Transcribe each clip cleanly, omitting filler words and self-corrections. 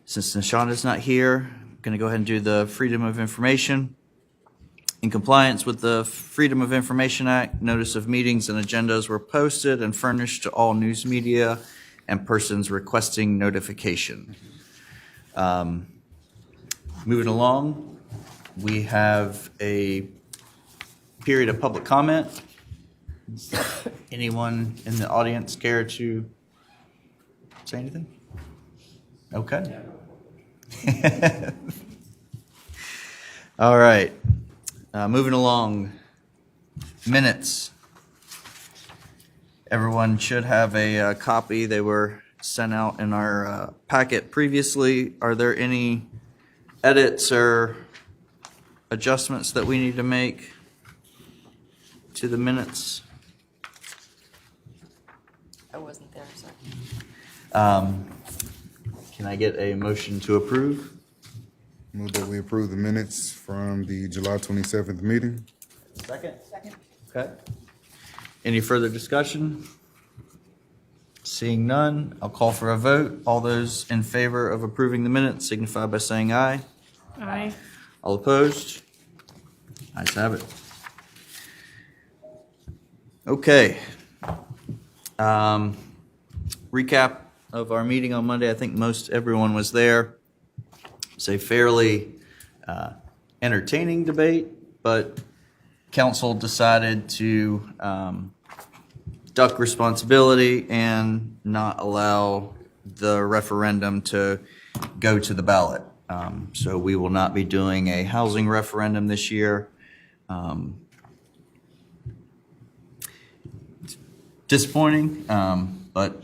Since Nishana's not here, I'm going to go ahead and do the Freedom of Information. In compliance with the Freedom of Information Act, notice of meetings and agendas were posted and furnished to all news media and persons requesting notification. Moving along, we have a period of public comment. Anyone in the audience care to say anything? Okay. All right. Moving along, minutes. Everyone should have a copy. They were sent out in our packet previously. Are there any edits or adjustments that we need to make to the minutes? I wasn't there, so. Can I get a motion to approve? Move that we approve the minutes from the July 27th meeting. Second. Okay. Any further discussion? Seeing none, I'll call for a vote. All those in favor of approving the minutes signify by saying aye. Aye. All opposed? Ayes have it. Okay. Recap of our meeting on Monday. I think most everyone was there. It's a fairly entertaining debate, but council decided to duck responsibility and not allow the referendum to go to the ballot. So we will not be doing a housing referendum this year. Disappointing, but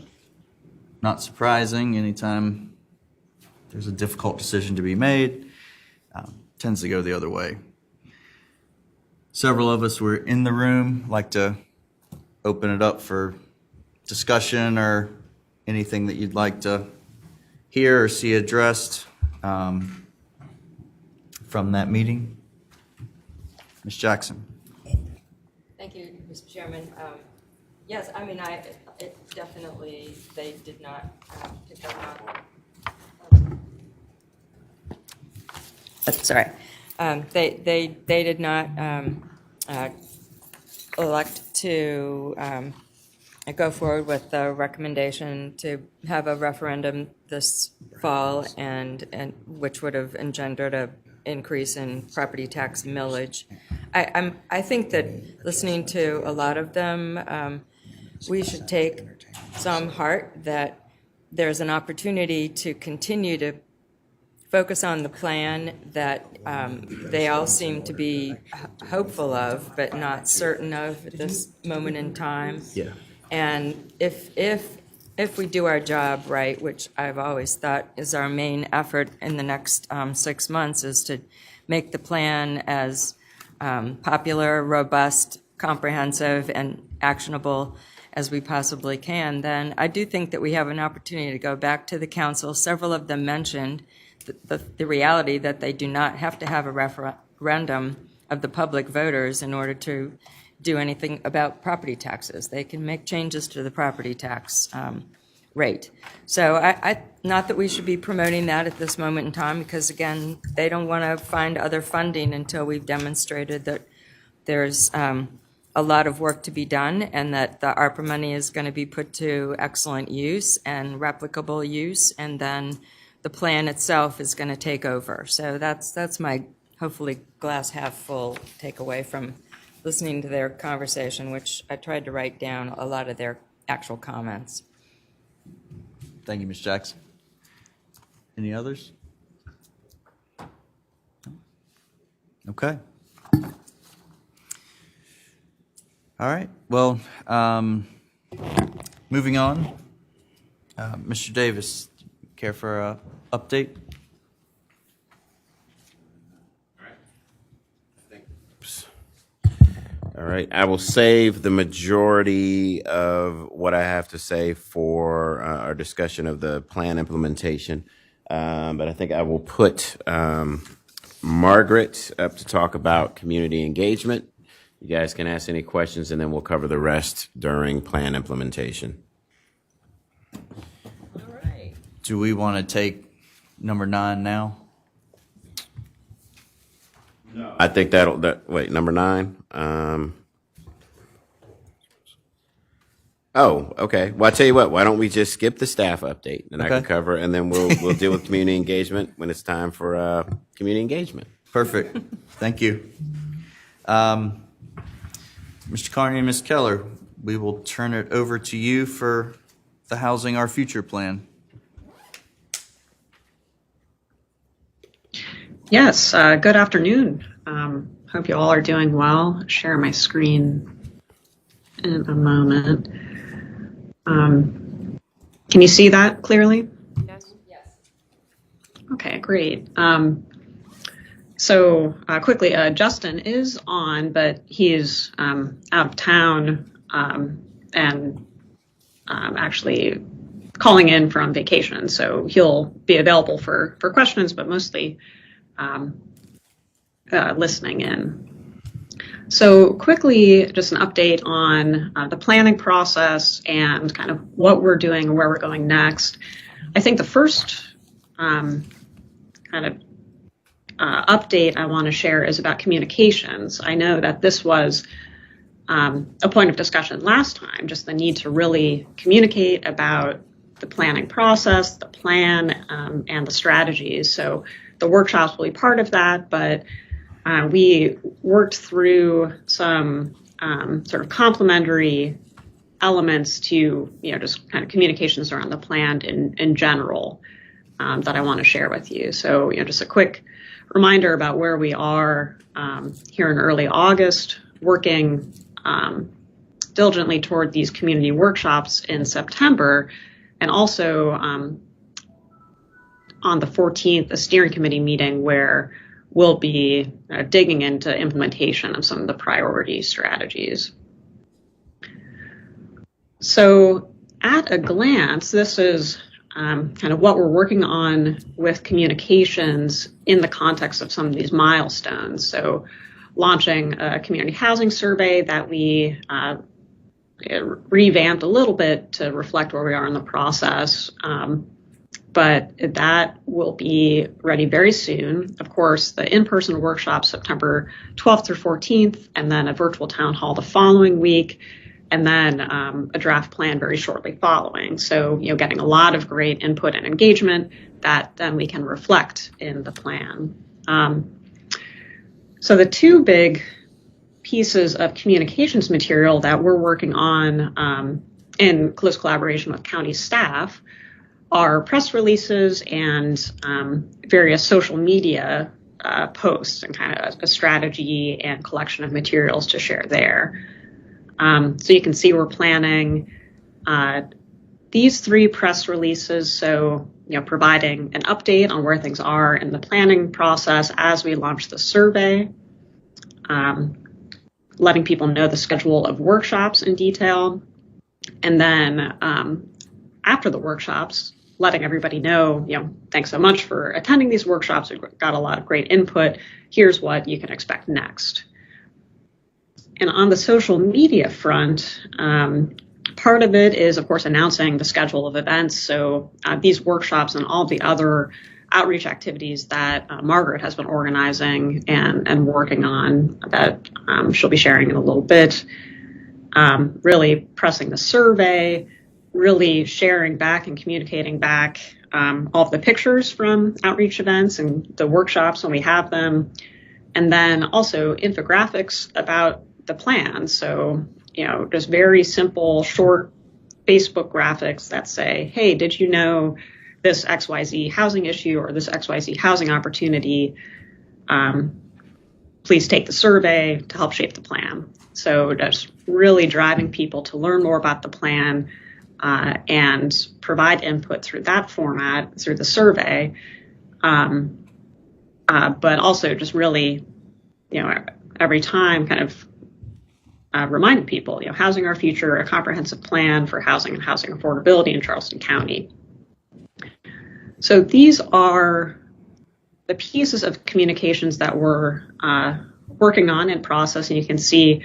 not surprising. Anytime there's a difficult decision to be made, tends to go the other way. Several of us were in the room. Like to open it up for discussion or anything that you'd like to hear or see addressed from that meeting. Ms. Jackson. Thank you, Mr. Chairman. Yes, I mean, it definitely, they did not, sorry. They did not elect to go forward with the recommendation to have a referendum this fall, and which would have engendered a increase in property tax millage. I think that listening to a lot of them, we should take some heart that there's an opportunity to continue to focus on the plan that they all seem to be hopeful of, but not certain of at this moment in time. Yeah. And if we do our job right, which I've always thought is our main effort in the next 6 months, is to make the plan as popular, robust, comprehensive, and actionable as we possibly can, then I do think that we have an opportunity to go back to the council. Several of them mentioned the reality that they do not have to have a referendum of the public voters in order to do anything about property taxes. They can make changes to the property tax rate. So I not that we should be promoting that at this moment in time, because again, they don't want to find other funding until we've demonstrated that there's a lot of work to be done, and that the Arpa money is going to be put to excellent use and replicable use, and then the plan itself is going to take over. So that's my hopefully glass half full takeaway from listening to their conversation, which I tried to write down a lot of their actual comments. Thank you, Ms. Jackson. Any others? Okay. All right. Well, moving on. Mr. Davis, care for an update? All right, I will save the majority of what I have to say for our discussion of the plan implementation, but I think I will put Margaret up to talk about community engagement. You guys can ask any questions, and then we'll cover the rest during plan implementation. All right. Do we want to take number 9 now? I think wait, number 9. Oh, okay. Well, I tell you what, why don't we just skip the staff update and I can Okay. cover, and then we'll deal with community engagement when it's time for community engagement. Perfect. Thank you. Mr. Carney and Ms. Keller, we will turn it over to you for the Housing Our Future plan. Yes, good afternoon. Hope you all are doing well. Share my screen in a moment. Can you see that clearly? Yes. Okay, great. So quickly, Justin is on, but he is out of town and actually calling in from vacation. So he'll be available for questions, but mostly listening in. So quickly, just an update on the planning process and kind of what we're doing and where we're going next. I think the first update I want to share is about communications. I know that this was a point of discussion last time, just the need to really communicate about the planning process, the plan, and the strategies. So the workshops will be part of that, but we worked through some sort of complementary elements to, just kind of communications around the plan in general that I want to share with you. So, just a quick reminder about where we are here in early August, working diligently toward these community workshops in September, and also on the 14th, a steering committee meeting where we'll be digging into implementation of some of the priority strategies. So at a glance, this is kind of what we're working on with communications in the context of some of these milestones. So launching a community housing survey that we revamped a little bit to reflect where we are in the process. But that will be ready very soon. Of course, the in-person workshop September 12th through 14th, and then a virtual town hall the following week, and then a draft plan very shortly following. So, getting a lot of great input and engagement that then we can reflect in the plan. So the two big pieces of communications material that we're working on in close collaboration with county staff are press releases and various social media posts and kind of a strategy and collection of materials to share there. So you can see we're planning these 3 press releases. So, providing an update on where things are in the planning process as we launch the survey, letting people know the schedule of workshops in detail, and then after the workshops, letting everybody know, thanks so much for attending these workshops. We've got a lot of great input. Here's what you can expect next. And on the social media front, part of it is, of course, announcing the schedule of events. So these workshops and all the other outreach activities that Margaret has been organizing and working on that she'll be sharing in a little bit. Really pressing the survey, really sharing back and communicating back all of the pictures from outreach events and the workshops when we have them. And then also infographics about the plan. So, just very simple, short Facebook graphics that say, hey, did you know this XYZ housing issue or this XYZ housing opportunity? Please take the survey to help shape the plan. So just really driving people to learn more about the plan and provide input through that format, through the survey. But also just really, every time kind of reminding people, Housing Our Future, a comprehensive plan for housing and housing affordability in Charleston County. So these are the pieces of communications that we're working on in process, and you can see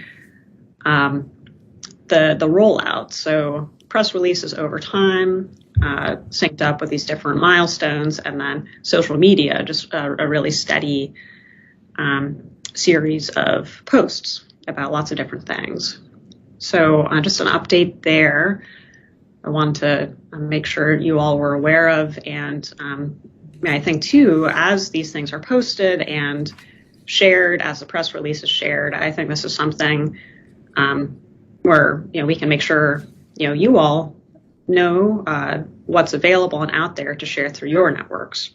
the rollout. So press releases over time, synced up with these different milestones, and then social media, just a really steady series of posts about lots of different things. So just an update there. I wanted to make sure you all were aware of, and I think too, as these things are posted and shared, as the press release is shared, I think this is something where we can make sure you all know what's available and out there to share through your networks.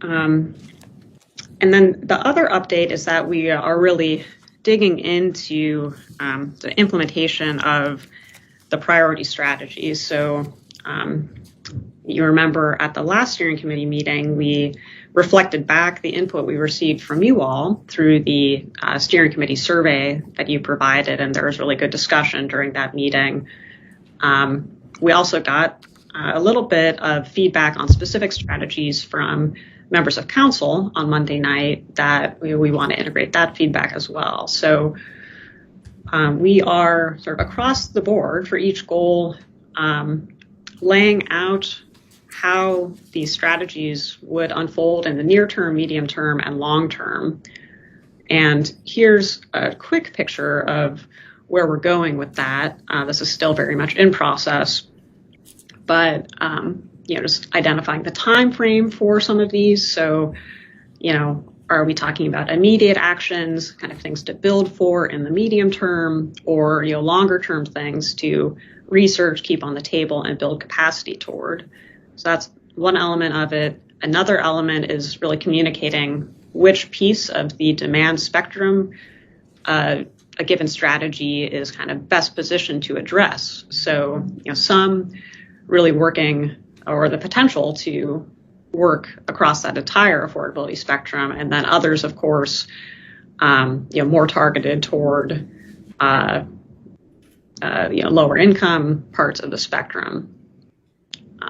And then the other update is that we are really digging into the implementation of the priority strategies. So you remember at the last steering committee meeting, we reflected back the input we received from you all through the steering committee survey that you provided, and there was really good discussion during that meeting. We also got a little bit of feedback on specific strategies from members of council on Monday night that we want to integrate that feedback as well. So we are sort of across the board for each goal laying out how these strategies would unfold in the near term, medium term, and long term. And here's a quick picture of where we're going with that. This is still very much in process, but just identifying the time frame for some of these. So, are we talking about immediate actions, kind of things to build for in the medium term, or longer term things to research, keep on the table, and build capacity toward? So that's one element of it. Another element is really communicating which piece of the demand spectrum a given strategy is kind of best positioned to address. So, some really working, or the potential to work across that entire affordability spectrum, and then others, of course, more targeted toward lower income parts of the spectrum.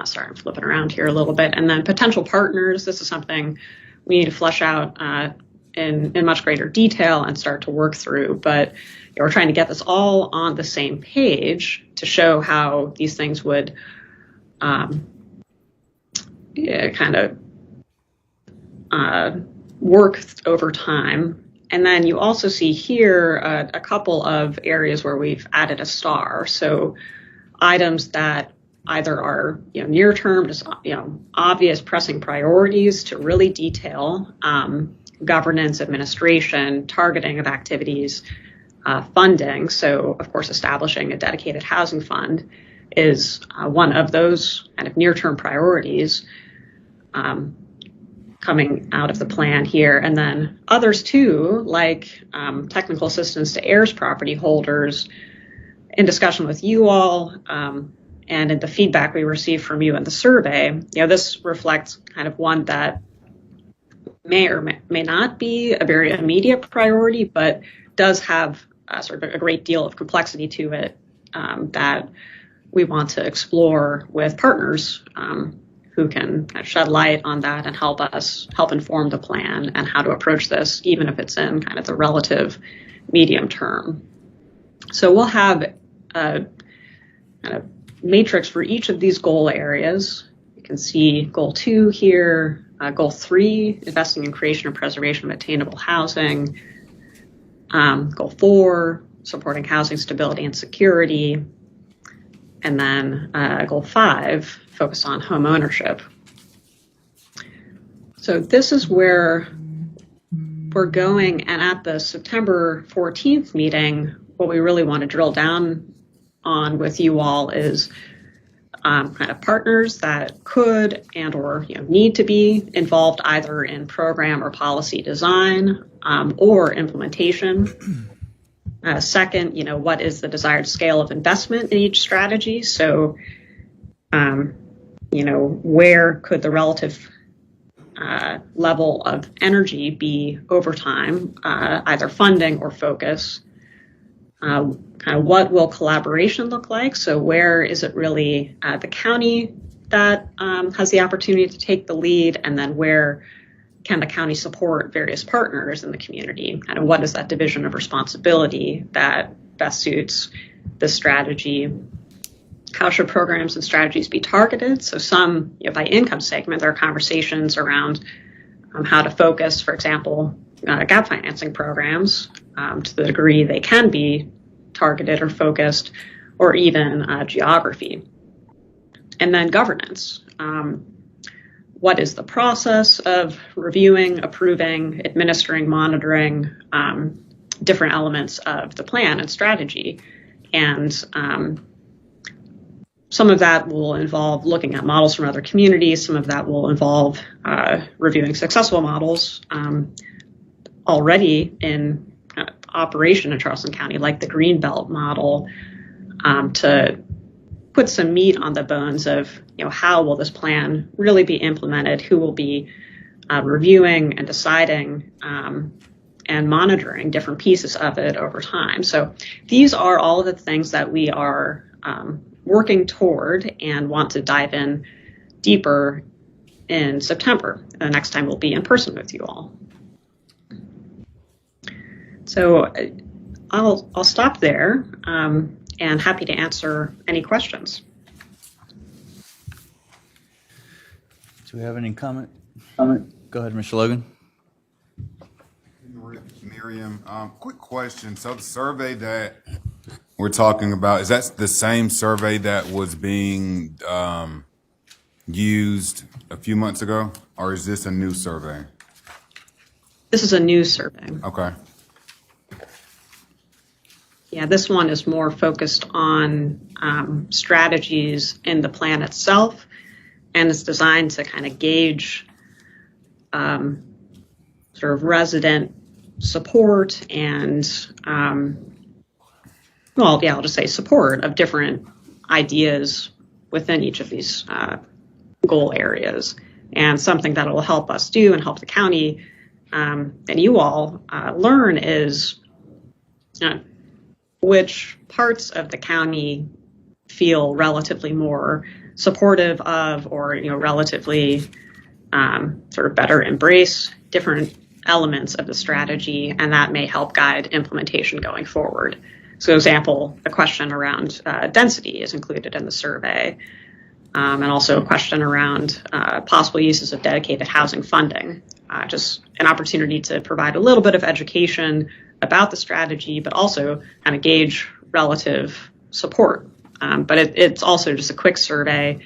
Sorry, I'm flipping around here a little bit. And then potential partners. This is something we need to flesh out in much greater detail and start to work through. But we're trying to get this all on the same page to show how these things would work over time. And then you also see here a couple of areas where we've added a star. So items that either are near term, just obvious pressing priorities to really detail governance, administration, targeting of activities, funding. So of course, establishing a dedicated housing fund is one of those kind of near term priorities coming out of the plan here. And then others too, like technical assistance to heirs property holders, in discussion with you all, and in the feedback we received from you in the survey, this reflects kind of one that may or may not be a very immediate priority, but does have sort of a great deal of complexity to it that we want to explore with partners who can kind of shed light on that and help inform the plan and how to approach this, even if it's in kind of the relative medium term. So we'll have a kind of matrix for each of these goal areas. You can see goal 2 here, goal 3, investing in creation and preservation of attainable housing, goal 4, supporting housing stability and security, and then goal 5, focused on home ownership. So this is where we're going, and at the September 14th meeting, what we really want to drill down on with you all is kind of partners that could and or need to be involved either in program or policy design or implementation. Second, what is the desired scale of investment in each strategy? So, where could the relative level of energy be over time, either funding or focus? Kind of what will collaboration look like? So where is it really the county that has the opportunity to take the lead, and then where can the county support various partners in the community? Kind of what is that division of responsibility that best suits this strategy? How should programs and strategies be targeted? So some, by income segment, there are conversations around how to focus, for example, gap financing programs to the degree they can be targeted or focused, or even geography. And then governance. What is the process of reviewing, approving, administering, monitoring different elements of the plan and strategy? And some of that will involve looking at models from other communities. Some of that will involve reviewing successful models already in operation in Charleston County, like the Greenbelt model, to put some meat on the bones of, how will this plan really be implemented? Who will be reviewing and deciding and monitoring different pieces of it over time? So these are all of the things that we are working toward and want to dive in deeper in September. The next time we'll be in person with you all. So I'll stop there and happy to answer any questions. Do we have any comment? Go ahead, Mr. Logan. Miriam, quick question. So the survey that we're talking about, is that the same survey that was being used a few months ago, or is this a new survey? This is a new survey. Okay. Yeah, this one is more focused on strategies in the plan itself, and it's designed to kind of gauge sort of resident support and, I'll just say support of different ideas within each of these goal areas. And something that will help us do and help the county and you all learn is which parts of the county feel relatively more supportive of, or relatively sort of better embrace different elements of the strategy, and that may help guide implementation going forward. So, example, the question around density is included in the survey, and also a question around possible uses of dedicated housing funding. Just an opportunity to provide a little bit of education about the strategy, but also kind of gauge relative support. But it's also just a quick survey,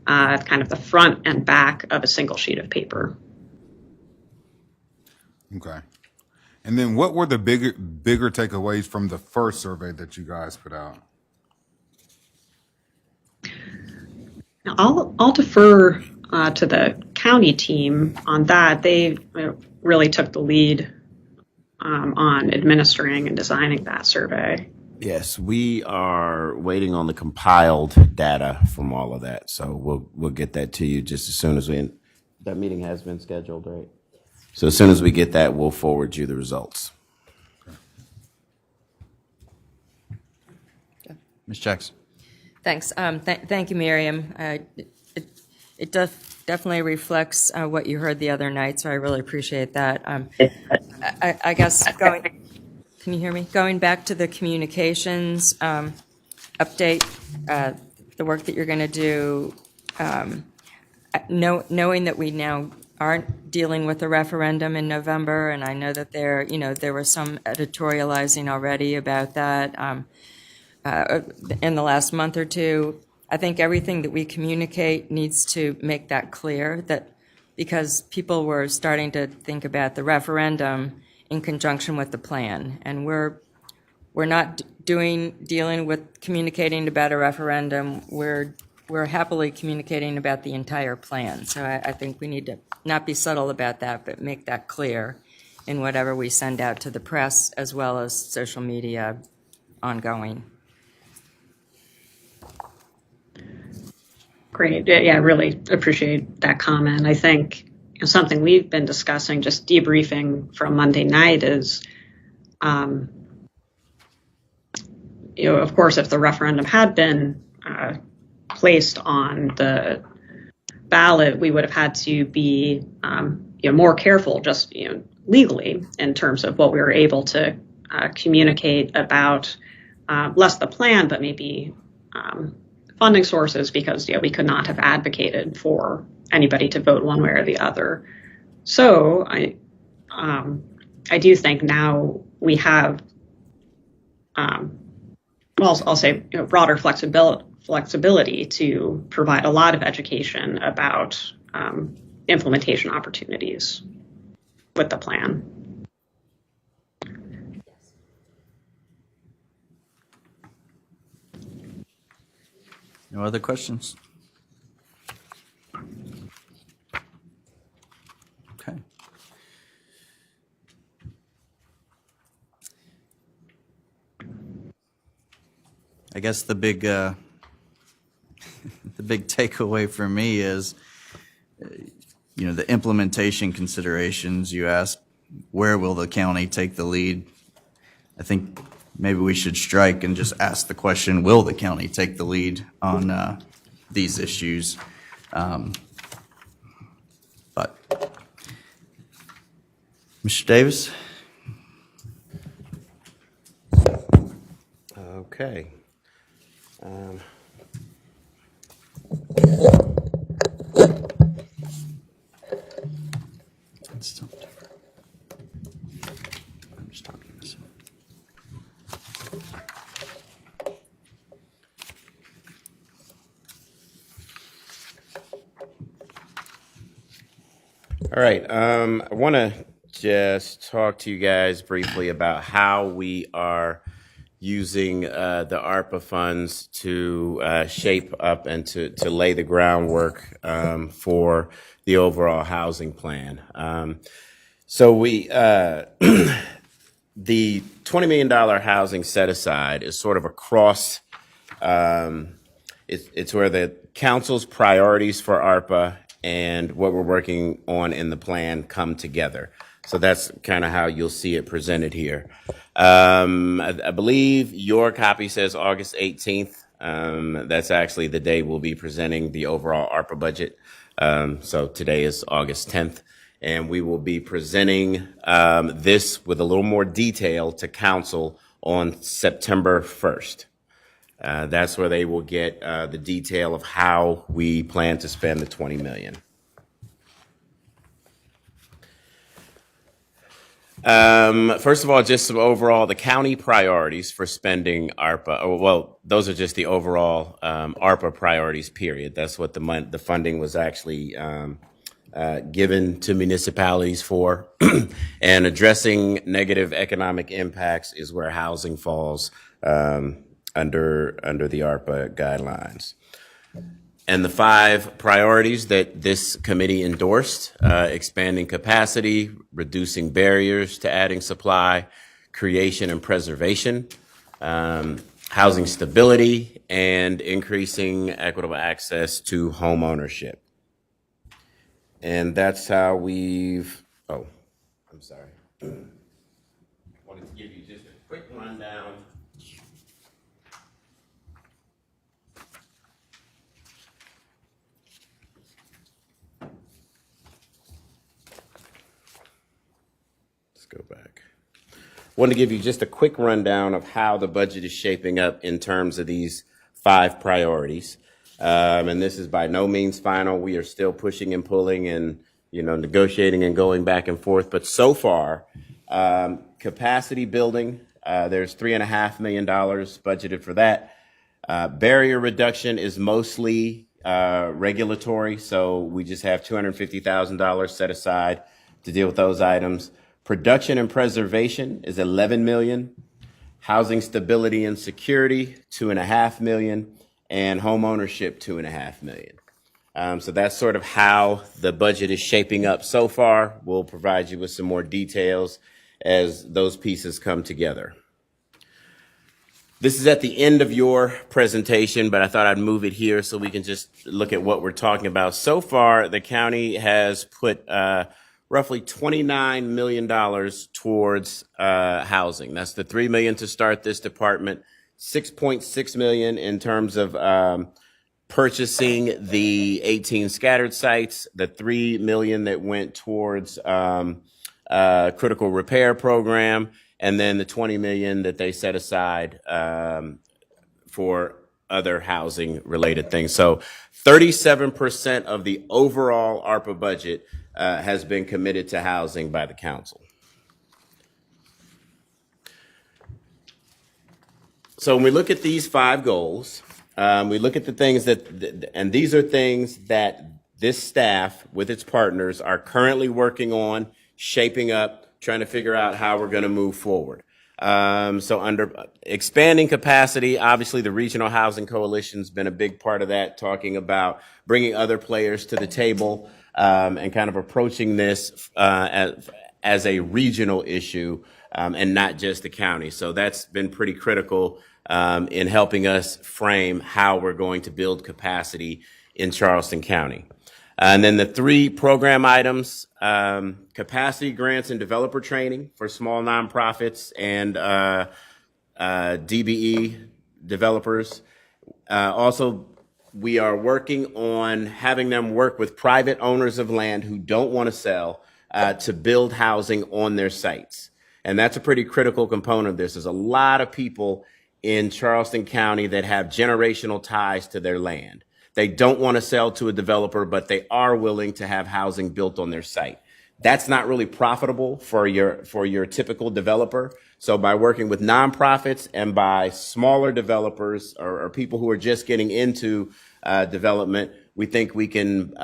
kind of the front and back of a single sheet of paper. Okay. And then what were the bigger takeaways from the first survey that you guys put out? Now, I'll defer to the county team on that. They really took the lead on administering and designing that survey. Yes, we are waiting on the compiled data from all of that. So we'll get that to you just as soon as that meeting has been scheduled, right? So as soon as we get that, we'll forward you the results. Ms. Jackson. Thanks. Thank you, Miriam. It definitely reflects what you heard the other night, so I really appreciate that. I guess can you hear me? Going back to the communications update, the work that you're going to do, knowing that we now aren't dealing with a referendum in November, and I know that there was some editorializing already about that in the last month or two. I think everything that we communicate needs to make that clear, that because people were starting to think about the referendum in conjunction with the plan, and we're not dealing with communicating about a referendum. We're happily communicating about the entire plan. So I think we need to not be subtle about that, but make that clear in whatever we send out to the press as well as social media ongoing. Great. Yeah, I really appreciate that comment. I think something we've been discussing, just debriefing from Monday night, is, of course, if the referendum had been placed on the ballot, we would have had to be more careful, just legally, in terms of what we were able to communicate about less the plan, but maybe funding sources because we could not have advocated for anybody to vote one way or the other. So I do think now we have, I'll say broader flexibility to provide a lot of education about implementation opportunities with the plan. No other questions? Okay. I guess the big the big takeaway for me is, the implementation considerations. You asked, where will the county take the lead? I think maybe we should strike and just ask the question, will the county take the lead on these issues? But Mr. Davis? Okay. It's something different. I'm just talking this one. All right. I want to just talk to you guys briefly about how we are using the Arpa funds to shape up and to lay the groundwork for the overall housing plan. So we the $20 million housing set aside is sort of across. It's where the council's priorities for Arpa and what we're working on in the plan come together. So that's kind of how you'll see it presented here. I believe your copy says August 18th. That's actually the day we'll be presenting the overall Arpa budget. So today is August 10th, and we will be presenting this with a little more detail to council on September 1st. That's where they will get the detail of how we plan to spend the $20 million. First of all, just some overall, the county priorities for spending ARPA. Well, those are just the overall ARPA priorities, period. That's what the funding was actually given to municipalities for. And addressing negative economic impacts is where housing falls under the ARPA guidelines. And the 5 priorities that this committee endorsed, expanding capacity, reducing barriers to adding supply, creation and preservation, housing stability, and increasing equitable access to home ownership. And that's how we've, I'm sorry. Wanted to give you just a quick rundown. Go back. Want to give you just a quick rundown of how the budget is shaping up in terms of these 5 priorities. And this is by no means final. We are still pushing and pulling and, negotiating and going back and forth. But so far, capacity building, there's $3.5 million budgeted for that. Barrier reduction is mostly regulatory. So we just have $250,000 set aside to deal with those items. Production and preservation is $11 million. Housing stability and security, $2.5 million. And home ownership, $2.5 million. So that's sort of how the budget is shaping up so far. We'll provide you with some more details as those pieces come together. This is at the end of your presentation, but I thought I'd move it here so we can just look at what we're talking about. So far, the county has put roughly $29 million towards housing. That's the $3 million to start this department, $6.6 million in terms of purchasing the 18 scattered sites, the $3 million that went towards critical repair program, and then the $20 million that they set aside for other housing related things. So 37% of the overall ARPA budget has been committed to housing by the council. So when we look at these 5 goals, we look at the things and these are things that this staff with its partners are currently working on, shaping up, trying to figure out how we're going to move forward. So under expanding capacity, obviously the Regional Housing Coalition's been a big part of that, talking about bringing other players to the table and kind of approaching this as a regional issue and not just the county. So that's been pretty critical in helping us frame how we're going to build capacity in Charleston County. And then the 3 program items, capacity grants and developer training for small nonprofits and DBE developers. Also, we are working on having them work with private owners of land who don't want to sell to build housing on their sites. And that's a pretty critical component of this. There's a lot of people in Charleston County that have generational ties to their land. They don't want to sell to a developer, but they are willing to have housing built on their site. That's not really profitable for your typical developer. So by working with nonprofits and by smaller developers or people who are just getting into development, we think we can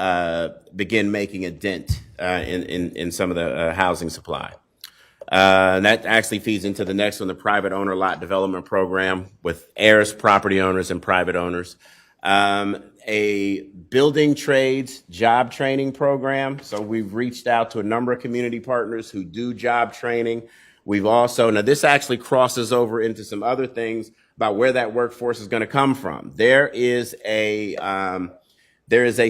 begin making a dent in some of the housing supply. And that actually feeds into the next one, the private owner lot development program with heirs, property owners, and private owners. A building trades job training program. So we've reached out to a number of community partners who do job training. We've also, now this actually crosses over into some other things about where that workforce is going to come from. There is a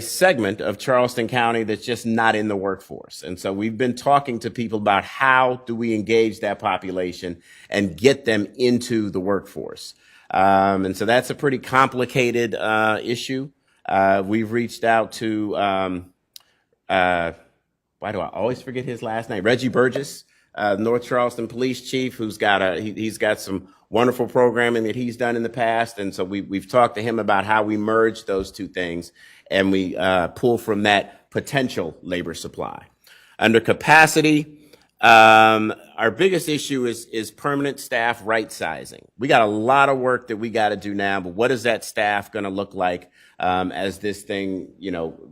segment of Charleston County that's just not in the workforce. And so we've been talking to people about how do we engage that population and get them into the workforce. And so that's a pretty complicated issue. We've reached out to, why do I always forget his last name? Reggie Burgess, North Charleston Police Chief, who's got he's got some wonderful programming that he's done in the past. And so we've talked to him about how we merge those two things and we pull from that potential labor supply. Under capacity, our biggest issue is permanent staff right sizing. We got a lot of work that we got to do now, but what is that staff going to look like as this thing,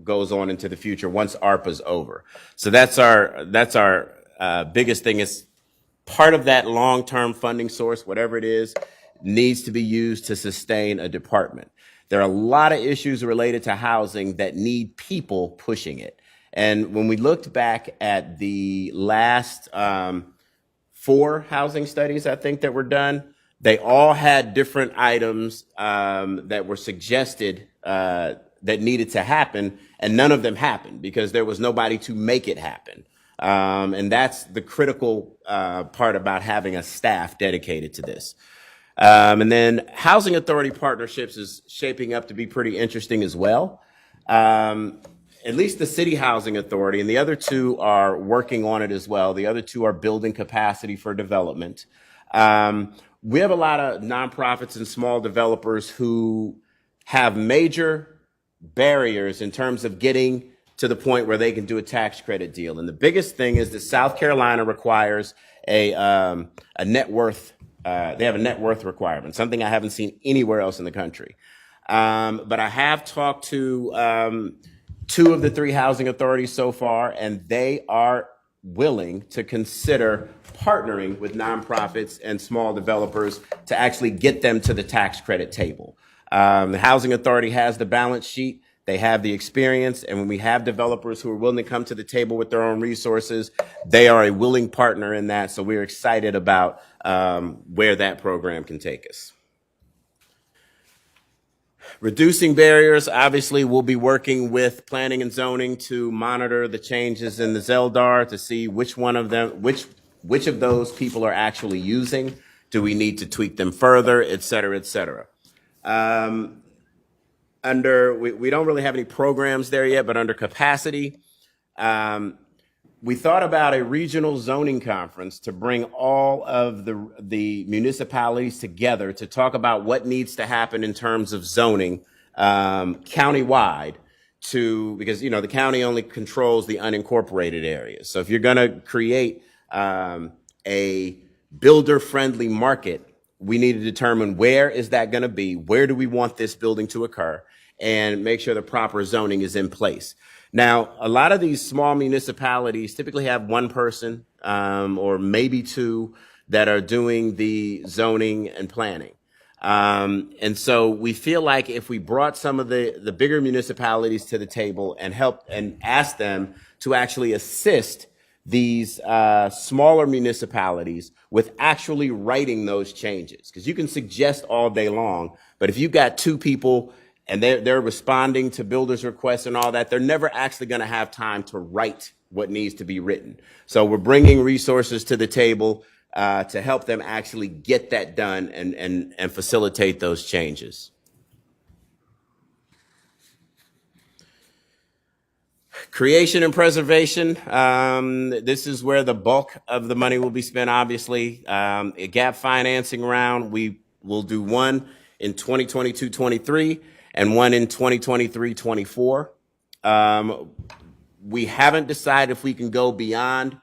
goes on into the future once ARPA's over? So that's our biggest thing. Is part of that long-term funding source, whatever it is, needs to be used to sustain a department. There are a lot of issues related to housing that need people pushing it. And when we looked back at the last 4 housing studies, I think, that were done, they all had different items that were suggested that needed to happen, and none of them happened because there was nobody to make it happen. And that's the critical part about having a staff dedicated to this. And then housing authority partnerships is shaping up to be pretty interesting as well. At least the City Housing Authority, and the other 2 are working on it as well. The other 2 are building capacity for development. We have a lot of nonprofits and small developers who have major barriers in terms of getting to the point where they can do a tax credit deal. And the biggest thing is that South Carolina requires a net worth. They have a net worth requirement, something I haven't seen anywhere else in the country. But I have talked to 2 of the 3 housing authorities so far, and they are willing to consider partnering with nonprofits and small developers to actually get them to the tax credit table. The housing authority has the balance sheet. They have the experience. And when we have developers who are willing to come to the table with their own resources, they are a willing partner in that. So we're excited about where that program can take us. Reducing barriers, obviously, we'll be working with planning and zoning to monitor the changes in the Zeldar to see which one of them, which of those people are actually using. Do we need to tweak them further, et cetera, et cetera. We don't really have any programs there yet, but under capacity, we thought about a regional zoning conference to bring all of the municipalities together to talk about what needs to happen in terms of zoning countywide, because the county only controls the unincorporated areas. So if you're going to create a builder-friendly market, we need to determine where is that going to be, where do we want this building to occur, and make sure the proper zoning is in place. Now, a lot of these small municipalities typically have one person or maybe two that are doing the zoning and planning. And so we feel like if we brought some of the bigger municipalities to the table and help and ask them to actually assist these smaller municipalities with actually writing those changes, because you can suggest all day long, but if you've got two people and they're responding to builders' requests and all that, they're never actually going to have time to write what needs to be written. So we're bringing resources to the table to help them actually get that done and facilitate those changes. Creation and preservation. This is where the bulk of the money will be spent, obviously. A gap financing round, we will do one in 2022-23 and one in 2023-24. We haven't decided if we can go beyond,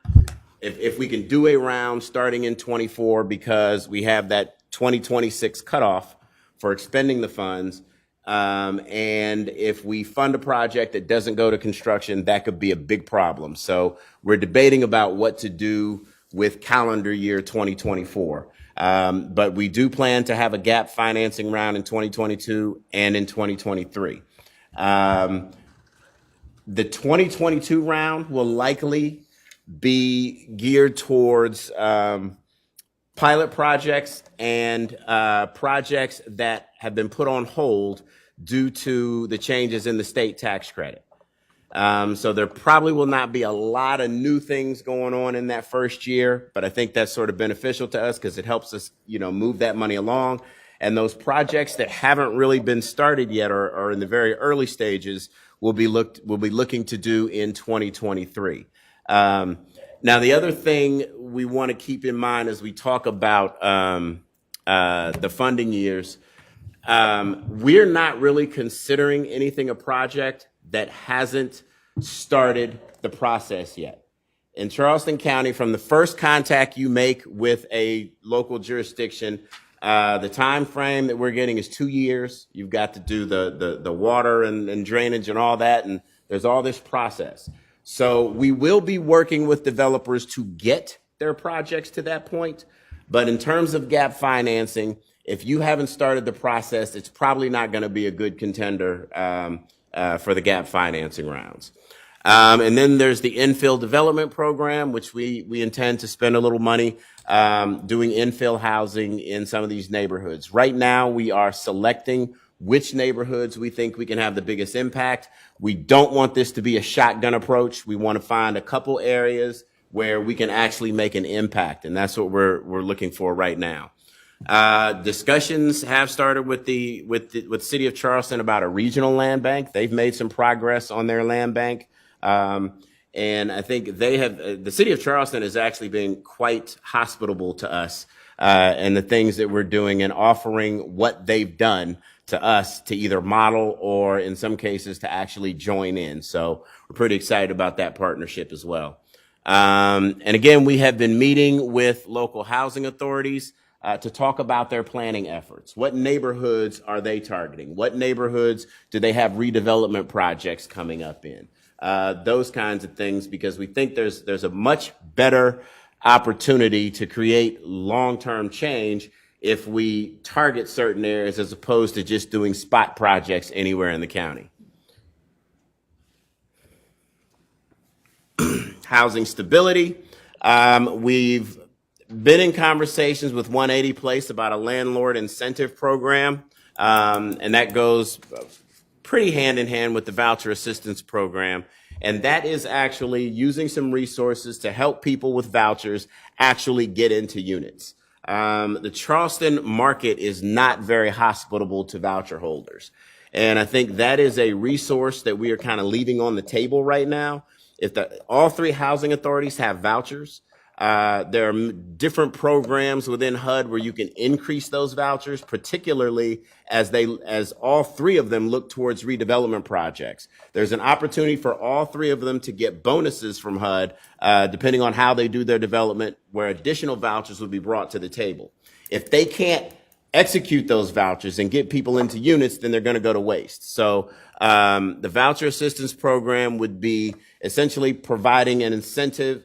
if we can do a round starting in 24, because we have that 2026 cutoff for expending the funds. And if we fund a project that doesn't go to construction, that could be a big problem. So we're debating about what to do with calendar year 2024. But we do plan to have a gap financing round in 2022 and in 2023. The 2022 round will likely be geared towards pilot projects and projects that have been put on hold due to the changes in the state tax credit. So there probably will not be a lot of new things going on in that first year, but I think that's sort of beneficial to us because it helps us, move that money along. And those projects that haven't really been started yet or are in the very early stages we'll be looking to do in 2023. Now, the other thing we want to keep in mind as we talk about the funding years, we're not really considering anything a project that hasn't started the process yet. In Charleston County, from the first contact you make with a local jurisdiction, the time frame that we're getting is 2 years. You've got to do the water and drainage and all that, and there's all this process. So we will be working with developers to get their projects to that point. But in terms of gap financing, if you haven't started the process, it's probably not going to be a good contender for the gap financing rounds. And then there's the infill development program, which we intend to spend a little money doing infill housing in some of these neighborhoods. Right now, we are selecting which neighborhoods we think we can have the biggest impact. We don't want this to be a shotgun approach. We want to find a couple areas where we can actually make an impact, and that's what we're looking for right now. Discussions have started with the City of Charleston about a regional land bank. They've made some progress on their land bank. And I think the City of Charleston is actually being quite hospitable to us and the things that we're doing and offering what they've done to us to either model or in some cases to actually join in. So we're pretty excited about that partnership as well. And again, we have been meeting with local housing authorities to talk about their planning efforts. What neighborhoods are they targeting? What neighborhoods do they have redevelopment projects coming up in? Those kinds of things, because we think there's a much better opportunity to create long-term change if we target certain areas as opposed to just doing spot projects anywhere in the county. Housing stability. We've been in conversations with 180 Place about a landlord incentive program, and that goes pretty hand in hand with the voucher assistance program. And that is actually using some resources to help people with vouchers actually get into units. The Charleston market is not very hospitable to voucher holders. And I think that is a resource that we are kind of leaving on the table right now. all three housing authorities have vouchers. There are different programs within HUD where you can increase those vouchers, particularly as all three of them look towards redevelopment projects. There's an opportunity for all three of them to get bonuses from HUD, depending on how they do their development, where additional vouchers would be brought to the table. If they can't execute those vouchers and get people into units, then they're going to go to waste. So the voucher assistance program would be essentially providing incentives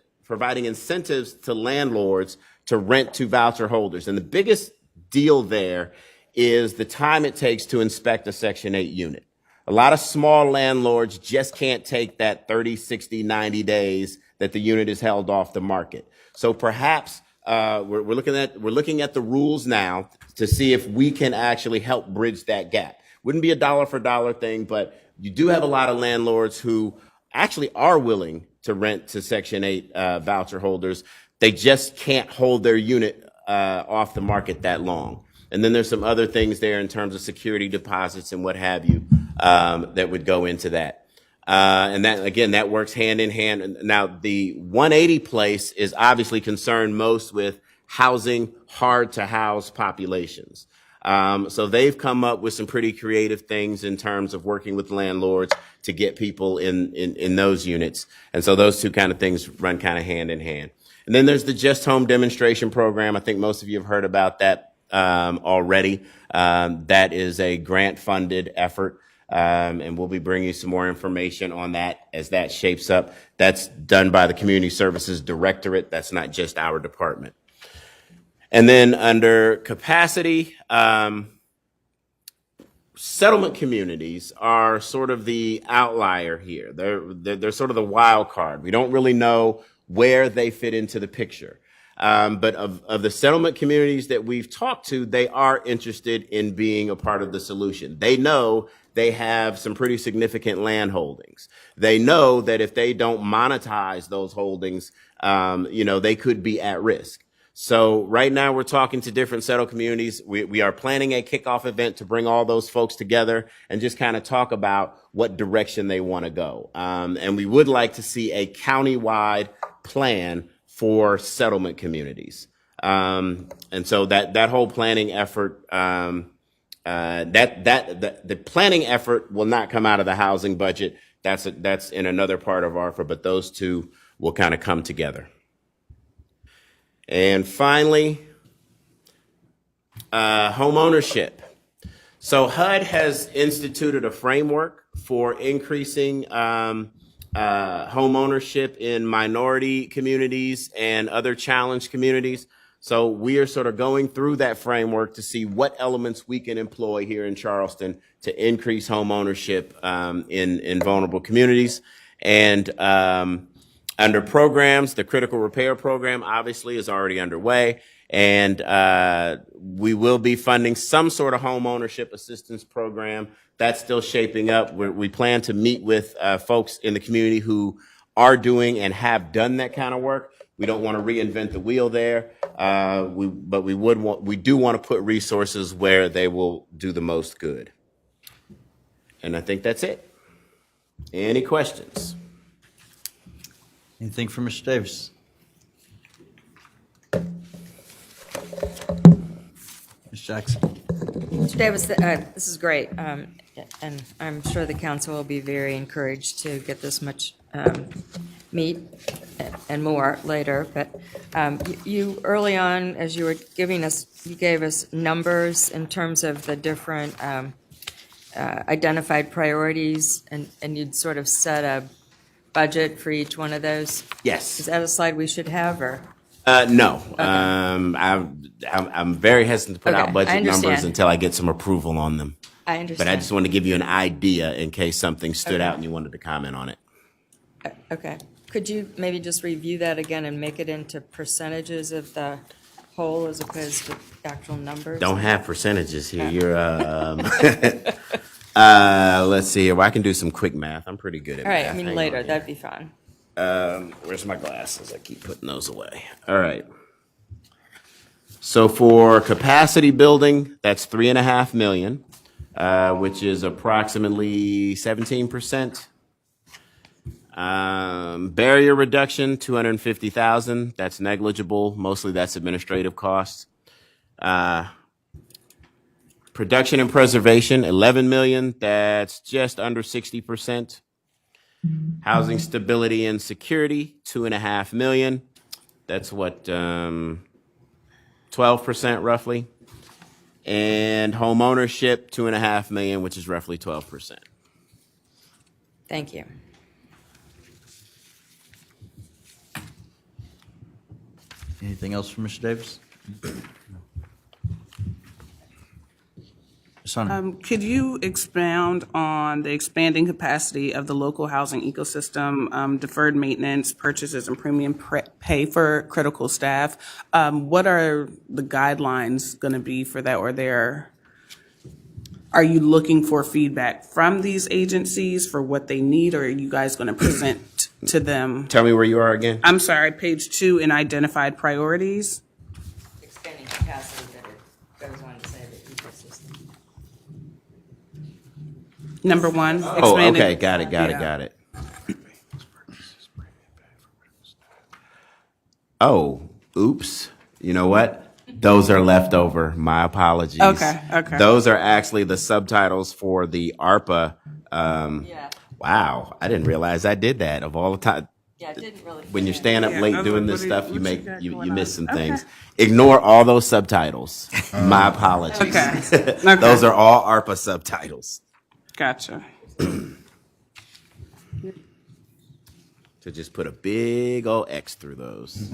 to landlords to rent to voucher holders. And the biggest deal there is the time it takes to inspect a Section 8 unit. A lot of small landlords just can't take that 30, 60, 90 days that the unit is held off the market. So perhaps we're looking at the rules now to see if we can actually help bridge that gap. Wouldn't be a dollar for dollar thing, but you do have a lot of landlords who actually are willing to rent to Section 8 voucher holders. They just can't hold their unit off the market that long. And then there's some other things there in terms of security deposits and what have you that would go into that. And that, again, that works hand in hand. Now, the 180 place is obviously concerned most with housing hard to house populations. So they've come up with some pretty creative things in terms of working with landlords to get people in those units. And so those two kind of things run kind of hand in hand. And then there's the Just Home demonstration program. I think most of you have heard about that already. That is a grant-funded effort, and we'll be bringing you some more information on that as that shapes up. That's done by the Community Services Directorate. That's not just our department. And then under capacity, settlement communities are sort of the outlier here. They're sort of the wild card. We don't really know where they fit into the picture. But of the settlement communities that we've talked to, they are interested in being a part of the solution. They know they have some pretty significant land holdings. They know that if they don't monetize those holdings, they could be at risk. So right now we're talking to different settled communities. We are planning a kickoff event to bring all those folks together and just kind of talk about what direction they want to go. And we would like to see a countywide plan for settlement communities. And so that whole planning effort, the planning effort will not come out of the housing budget. That's in another part of Arpa, but those two will kind of come together. And finally, homeownership. So HUD has instituted a framework for increasing homeownership in minority communities and other challenged communities. So we are sort of going through that framework to see what elements we can employ here in Charleston to increase homeownership in vulnerable communities. And under programs, the critical repair program obviously is already underway, and we will be funding some sort of home ownership assistance program. That's still shaping up. We plan to meet with folks in the community who are doing and have done that kind of work. We don't want to reinvent the wheel there, but we do want to put resources where they will do the most good. And I think that's it. Any questions? Anything from Mr. Davis? Ms. Jackson? Mr. Davis, this is great, and I'm sure the council will be very encouraged to get this much meat and more later. But you early on, as you were giving us, you gave us numbers in terms of the different identified priorities, and you'd sort of set a budget for each one of those. Yes. Is that a slide we should have, or? No. Okay. I'm very hesitant to put out budget numbers until I get some approval on them. I understand. But I just wanted to give you an idea in case something stood out and you wanted to comment on it. Okay. Could you maybe just review that again and make it into percentages of the whole as opposed to actual numbers? Don't have percentages here. You're let's see here. Well, I can do some quick math. I'm pretty good at All right, math. I mean Hang later, on here. that'd be fine. Where's my glasses? I keep putting those away. All right. So for capacity building, that's $3.5 million, which is approximately 17%. Barrier reduction, 250,000. That's negligible. Mostly that's administrative costs. Production and preservation, 11 million. That's just under 60%. Housing stability and security, 2.5 million. That's what, 12% roughly. And home ownership, 2.5 million, which is roughly 12%. Thank you. Anything else from Mr. Davis? Ms. Hunter? Could you expound on the expanding capacity of the local housing ecosystem, deferred maintenance, purchases, and premium pay for critical staff? What are the guidelines going to be for that? Are you looking for feedback from these agencies for what they need, or are you guys going to present to them? Tell me where you are again. I'm sorry, page 2 in identified priorities. Expanding capacity that it goes on to say the ecosystem. Number 1. Oh, expanding- okay. Got it. Oh, oops. You know what? Those are left over. My apologies. Okay. Those are actually the subtitles for the Arpa. Yeah. Wow. I didn't realize I did that of all the time. Yeah, it didn't really. When you're staying up Yeah, late I was doing like, this what stuff, do you you got you going miss on? some things. Ignore all those subtitles. My apologies. Okay. Those are all Arpa subtitles. Gotcha. To just put a big old X through those.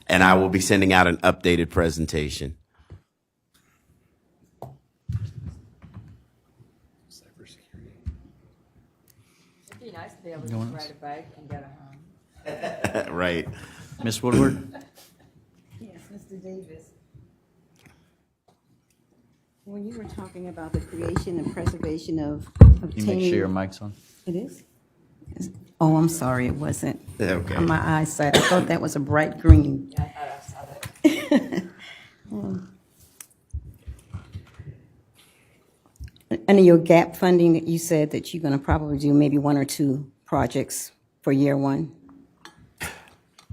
And I will be sending out an updated presentation. It'd be nice to be able to just ride a bike and get a home. Right. Ms. Woodward? Yes, Mr. Davis. When you were talking about the creation and preservation of You obtaining. make sure your mic's on. It is? Yes. Oh, I'm sorry, it wasn't. Okay. On my eyesight, I thought that was a bright green. Yeah, I thought I saw that. And your gap funding, that you said that you're going to probably do maybe 1 or 2 projects for year 1?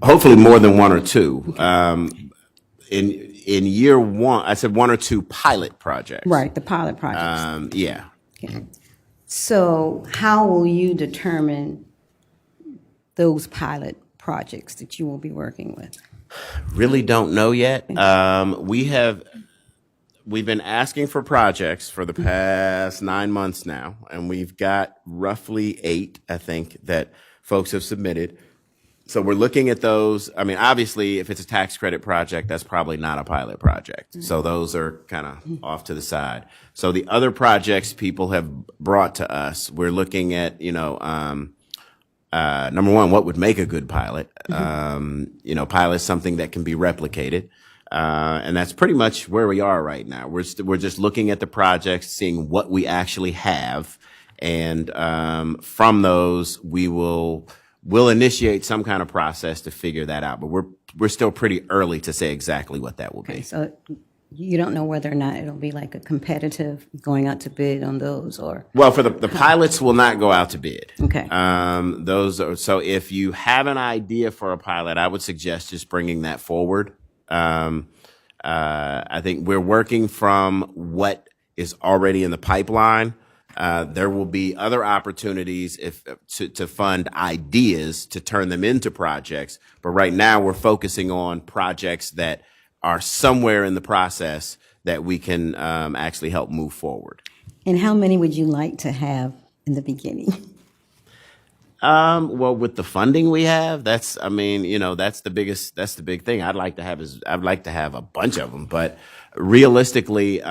Hopefully more than 1 or 2. In year 1, I said 1 or 2 pilot projects. Right, the pilot projects. Yeah. Okay. So how will you determine those pilot projects that you will be working with? Really don't know yet. We've been asking for projects for the past 9 months now, and we've got roughly 8, I think, that folks have submitted. So we're looking at those. I mean, obviously, if it's a tax credit project, that's probably not a pilot project. So those are kind of off to the side. So the other projects people have brought to us, we're looking at, number one, what would make a good pilot? Pilot something that can be replicated. And that's pretty much where we are right now. We're just looking at the projects, seeing what we actually have. And from those, we'll initiate some kind of process to figure that out. But we're still pretty early to say exactly what that will be. So you don't know whether or not it'll be like a competitive going out to bid on those, or? Well, for the pilots will not go out to bid. Okay. So if you have an idea for a pilot, I would suggest just bringing that forward. I think we're working from what is already in the pipeline. There will be other opportunities to fund ideas to turn them into projects. But right now we're focusing on projects that are somewhere in the process that we can actually help move forward. And how many would you like to have in the beginning? Well, with the funding we have, that's the big thing. I'd like to have a bunch of them, but realistically,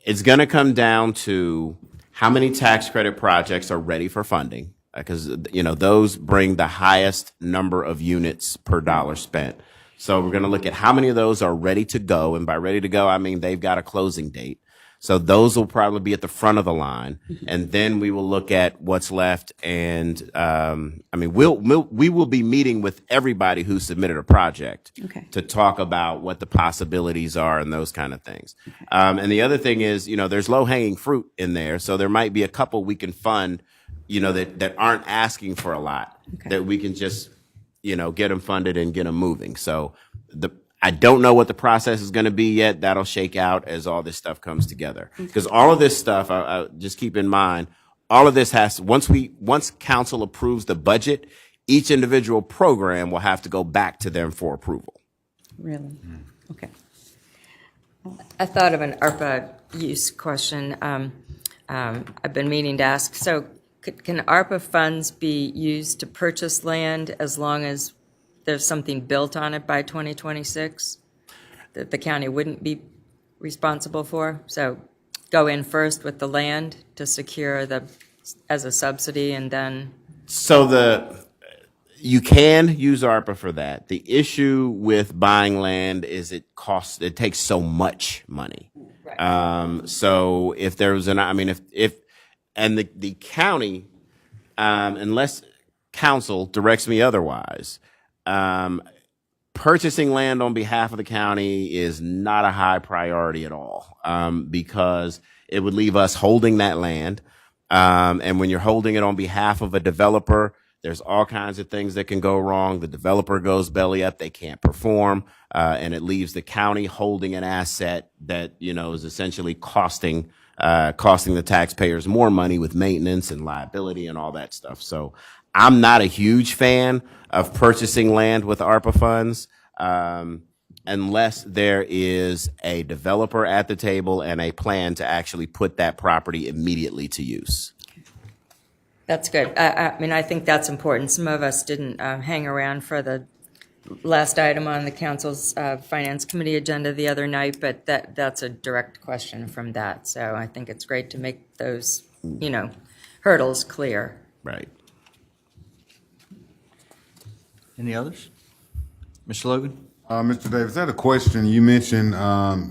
it's going to come down to how many tax credit projects are ready for funding, because, those bring the highest number of units per dollar spent. So we're going to look at how many of those are ready to go. And by ready to go, I mean they've got a closing date. So those will probably be at the front of the line. And then we will look at what's left. And we will be meeting with everybody who submitted a project to talk about what the possibilities are and those kind of things. And the other thing is, there's low hanging fruit in there. So there might be a couple we can fund that aren't asking for a lot, that we can just, get them funded and get them moving. So I don't know what the process is going to be yet. That'll shake out as all this stuff comes together. Because all of this stuff, I just keep in mind, all of this once council approves the budget, each individual program will have to go back to them for approval. Really? Okay. I thought of an ARPA use question. I've been meaning to ask. So can ARPA funds be used to purchase land as long as there's something built on it by 2026 that the county wouldn't be responsible for? So go in first with the land to secure as a subsidy, and then. So you can use ARPA for that. The issue with buying land is it takes so much money. Right. So if there was and the county, unless council directs me otherwise, purchasing land on behalf of the county is not a high priority at all, because it would leave us holding that land. And when you're holding it on behalf of a developer, there's all kinds of things that can go wrong. The developer goes belly up, they can't perform, and it leaves the county holding an asset that, is essentially costing the taxpayers more money with maintenance and liability and all that stuff. So I'm not a huge fan of purchasing land with ARPA funds, unless there is a developer at the table and a plan to actually put that property immediately to use. That's good. I think that's important. Some of us didn't hang around for the last item on the council's finance committee agenda the other night, but that's a direct question from that. So I think it's great to make those, hurdles clear. Right. Any others? Mr. Logan? Mr. Davis, I had a question. You mentioned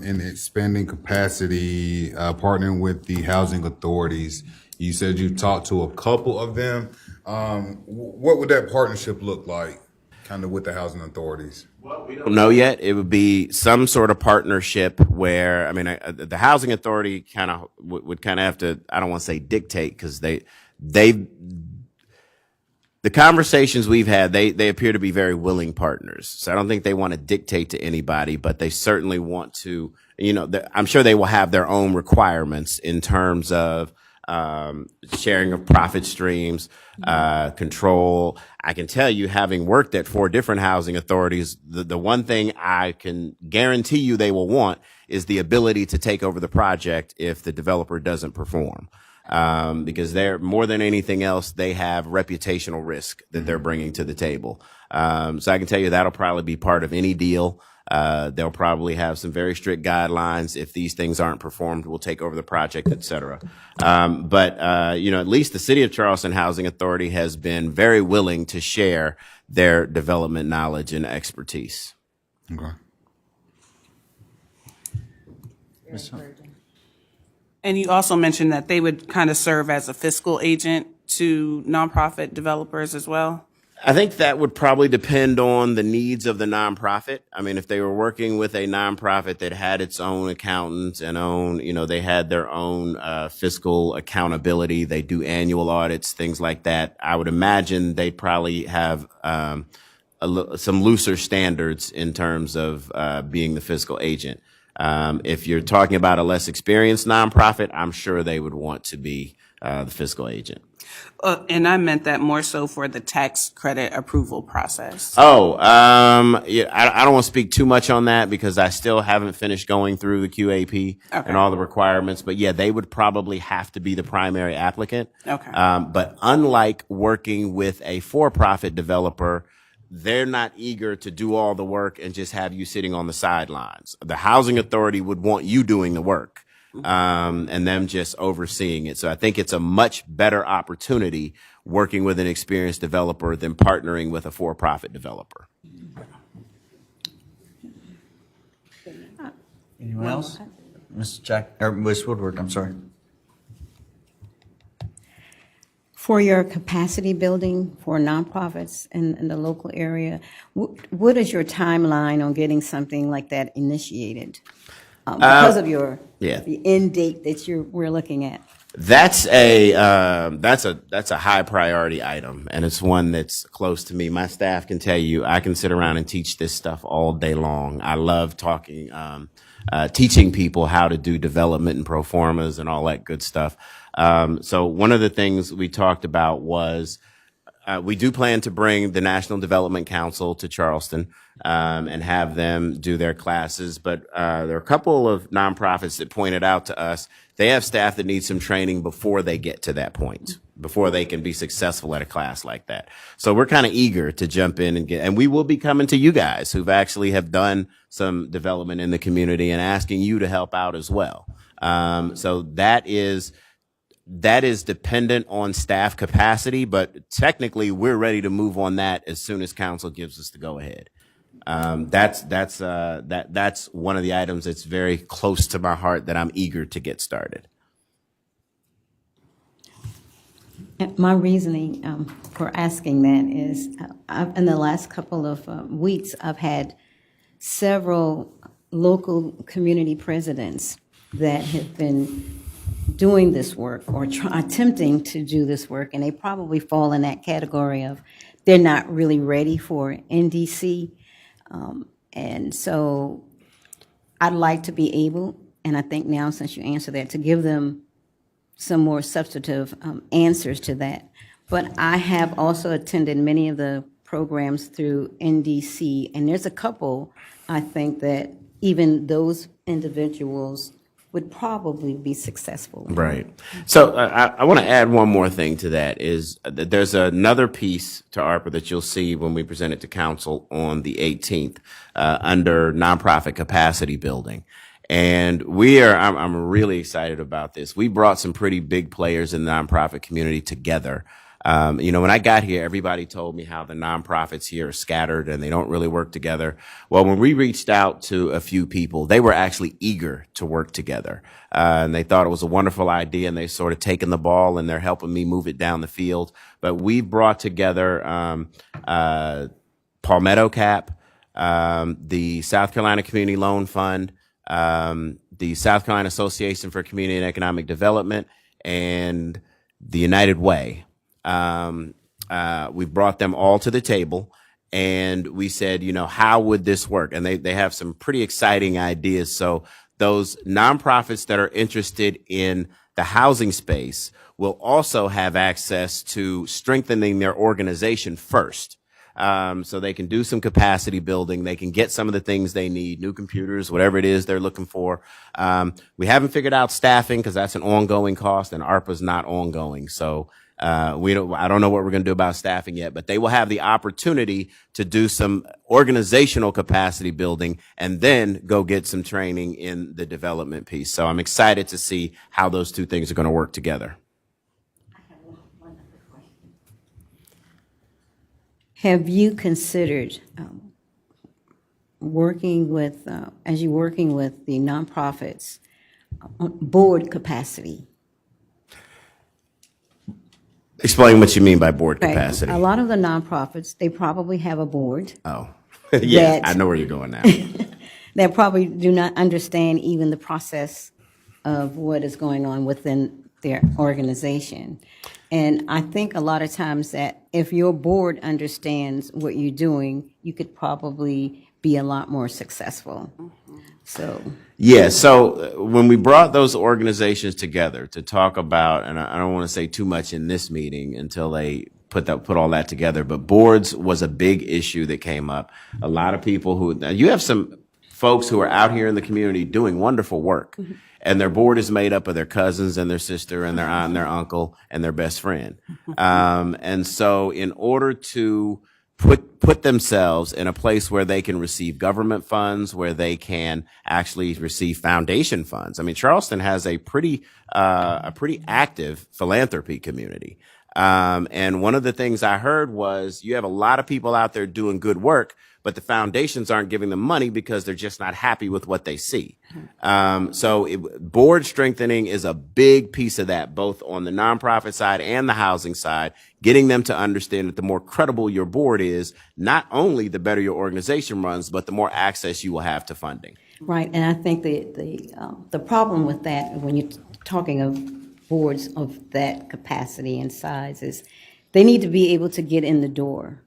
in expanding capacity, partnering with the housing authorities. You said you talked to a couple of them. What would that partnership look like, kind of with the housing authorities? Well, we don't know yet. It would be some sort of partnership where, the housing authority kind of would kind of have to, I don't want to say dictate, because the conversations we've had, they appear to be very willing partners. So I don't think they want to dictate to anybody, but they certainly want to, I'm sure they will have their own requirements in terms of sharing of profit streams, control. I can tell you, having worked at 4 different housing authorities, the one thing I can guarantee you they will want is the ability to take over the project if the developer doesn't perform. Because they're, more than anything else, they have reputational risk that they're bringing to the table. So I can tell you that'll probably be part of any deal. They'll probably have some very strict guidelines. If these things aren't performed, we'll take over the project, et cetera. But at least the City of Charleston Housing Authority has been very willing to share their development knowledge and expertise. Okay. And you also mentioned that they would kind of serve as a fiscal agent to nonprofit developers as well. I think that would probably depend on the needs of the nonprofit. If they were working with a nonprofit that had its own accountants and they had their own fiscal accountability, they do annual audits, things like that, I would imagine they'd probably have some looser standards in terms of being the fiscal agent. If you're talking about a less experienced nonprofit, I'm sure they would want to be the fiscal agent. And I meant that more so for the tax credit approval process. Yeah, I don't want to speak too much on that because I still haven't finished going through the QAP and all the requirements. But yeah, they would probably have to be the primary applicant. Okay. But unlike working with a for-profit developer, they're not eager to do all the work and just have you sitting on the sidelines. The housing authority would want you doing the work, and them just overseeing it. So I think it's a much better opportunity working with an experienced developer than partnering with a for-profit developer. Anyone else? Ms. Woodward, I'm sorry. For your capacity building for nonprofits in the local area, what is your timeline on getting something like that initiated? Because of the end date that we're looking at. That's a high priority item, and it's one that's close to me. My staff can tell you I can sit around and teach this stuff all day long. I love talking, teaching people how to do development and pro formas and all that good stuff. So one of the things we talked about was we do plan to bring the National Development Council to Charleston and have them do their classes. But there are a couple of nonprofits that pointed out to us they have staff that need some training before they get to that point, before they can be successful at a class like that. So we're kind of eager to jump in and we will be coming to you guys who've actually have done some development in the community and asking you to help out as well. So that is dependent on staff capacity, but technically we're ready to move on that as soon as council gives us the go ahead. That's one of the items that's very close to my heart that I'm eager to get started. My reasoning for asking that is in the last couple of weeks, I've had several local community presidents that have been doing this work or attempting to do this work, and they probably fall in that category of they're not really ready for NDC. And so I'd like to be able, and I think now since you answered that, to give them some more substantive answers to that. But I have also attended many of the programs through NDC, and there's a couple I think that even those individuals would probably be successful. Right. So I want to add one more thing to that is that there's another piece to Arpa that you'll see when we present it to council on the 18th under nonprofit capacity building. And I'm really excited about this. We brought some pretty big players in the nonprofit community together. When I got here, everybody told me how the nonprofits here are scattered and they don't really work together. Well, when we reached out to a few people, they were actually eager to work together. And they thought it was a wonderful idea, and they sort of taken the ball and they're helping me move it down the field. But we brought together Palmetto Cap, the South Carolina Community Loan Fund, the South Carolina Association for Community and Economic Development, and the United Way. We brought them all to the table and we said, how would this work? And they have some pretty exciting ideas. So those nonprofits that are interested in the housing space will also have access to strengthening their organization first. So they can do some capacity building. They can get some of the things they need, new computers, whatever it is they're looking for. We haven't figured out staffing because that's an ongoing cost, and ARPA's not ongoing. So I don't know what we're going to do about staffing yet, but they will have the opportunity to do some organizational capacity building and then go get some training in the development piece. So I'm excited to see how those two things are going to work together. Have you considered working with the nonprofits, board capacity? Explain what you mean by board capacity. A lot of the nonprofits, they probably have a board. Oh, yeah, I know where you're going now. That probably do not understand even the process of what is going on within their organization. And I think a lot of times that if your board understands what you're doing, you could probably be a lot more successul. So when we brought those organizations together to talk about, and I don't want to say too much in this meeting until they put all that together, but boards was a big issue that came up. A lot of people you have some folks who are out here in the community doing wonderful work. Mm-hmm. And their board is made up of their cousins and their sister and their aunt and their uncle and their best friend. And so in order to put themselves in a place where they can receive government funds, where they can actually receive foundation funds. I mean, Charleston has a pretty active philanthropy community. And one of the things I heard was you have a lot of people out there doing good work, but the foundations aren't giving them money because they're just not happy with what they see. Board strengthening is a big piece of that, both on the nonprofit side and the housing side, getting them to understand that the more credible your board is, not only the better your organization runs, but the more access you will have to funding. Right, and I think the problem with that, when you're talking of boards of that capacity and size is they need to be able to get in the door.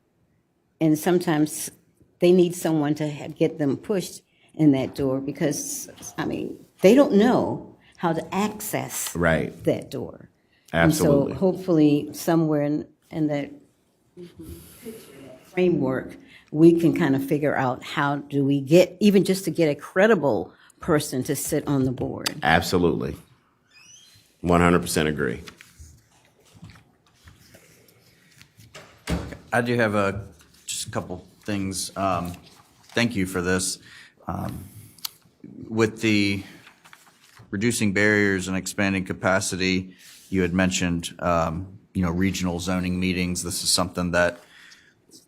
And sometimes they need someone to get them pushed in that door because, I mean, they don't know how to access Right. that door. Absolutely. And so hopefully somewhere in that framework, we can kind of figure out how do we get, even just to get a credible person to sit on the board. Absolutely. 100% agree. I do have just a couple things. Thank you for this. With the reducing barriers and expanding capacity, you had mentioned, regional zoning meetings. This is something that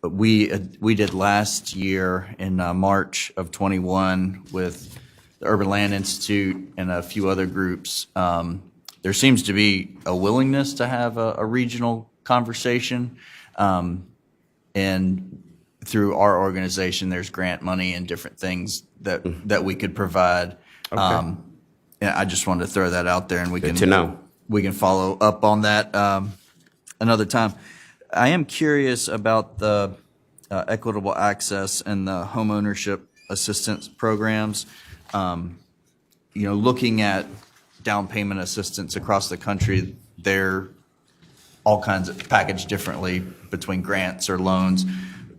we did last year in March of 21 with the Urban Land Institute and a few other groups. There seems to be a willingness to have a regional conversation. And through our organization, there's grant money and different things that we could provide. Okay. And I just wanted to throw that out there, and Good to know. we can follow up on that another time. I am curious about the equitable access and the homeownership assistance programs. Looking at down payment assistance across the country, they're all kinds of packaged differently between grants or loans.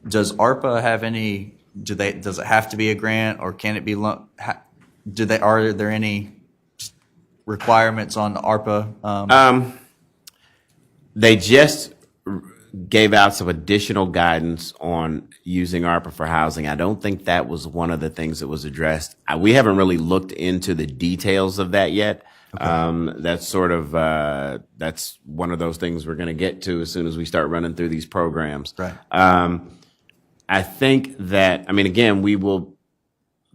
Does ARPA have any? Does it have to be a grant, or can it be loan? Are there any requirements on ARPA? They just gave out some additional guidance on using ARPA for housing. I don't think that was one of the things that was addressed. We haven't really looked into the details of that yet. Okay. That's sort of that's one of those things we're going to get to as soon as we start running through these programs. Right. I think that, again, well,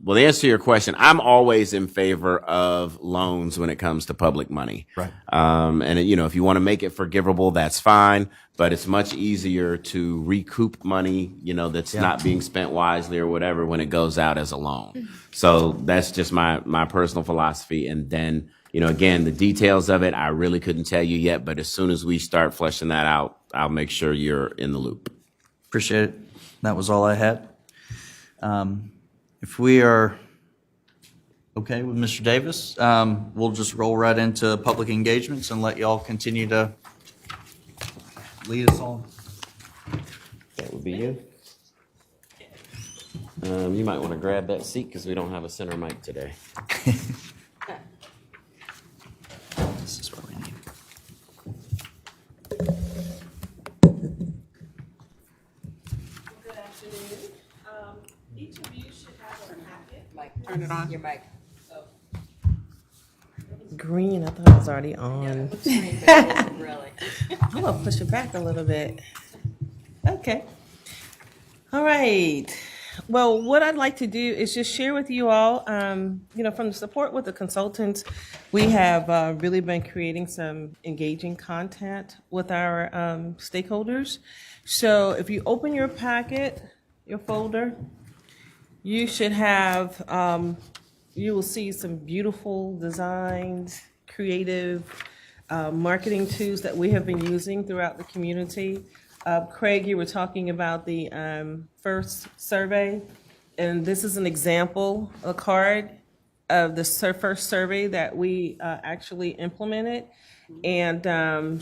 the answer to your question, I'm always in favor of loans when it comes to public money. Right. And, if you want to make it forgivable, that's fine. But it's much easier to recoup money, that's not being spent wisely or whatever when it goes out as a loan. So that's just my personal philosophy. And then, again, the details of it, I really couldn't tell you yet. But as soon as we start fleshing that out, I'll make sure you're in the loop. Appreciate it. That was all I had. If we are okay with Mr. Davis, we'll just roll right into public engagements and let y'all continue to lead us on. That would be you. You might want to grab that seat because we don't have a center mic today. This is what we need. Good afternoon. Each of you should have a packet. Mike, Turn it on. your mic. Green, I thought it was already on. Really? I'm gonna push it back a little bit. Okay. All right. Well, what I'd like to do is just share with you all, from the support with the consultants, we have really been creating some engaging content with our stakeholders. So if you open your packet, your folder, you should have, you will see some beautiful designs, creative marketing tools that we have been using throughout the community. Craig, you were talking about the first survey, and this is an example, a card of the first survey that we actually implemented. And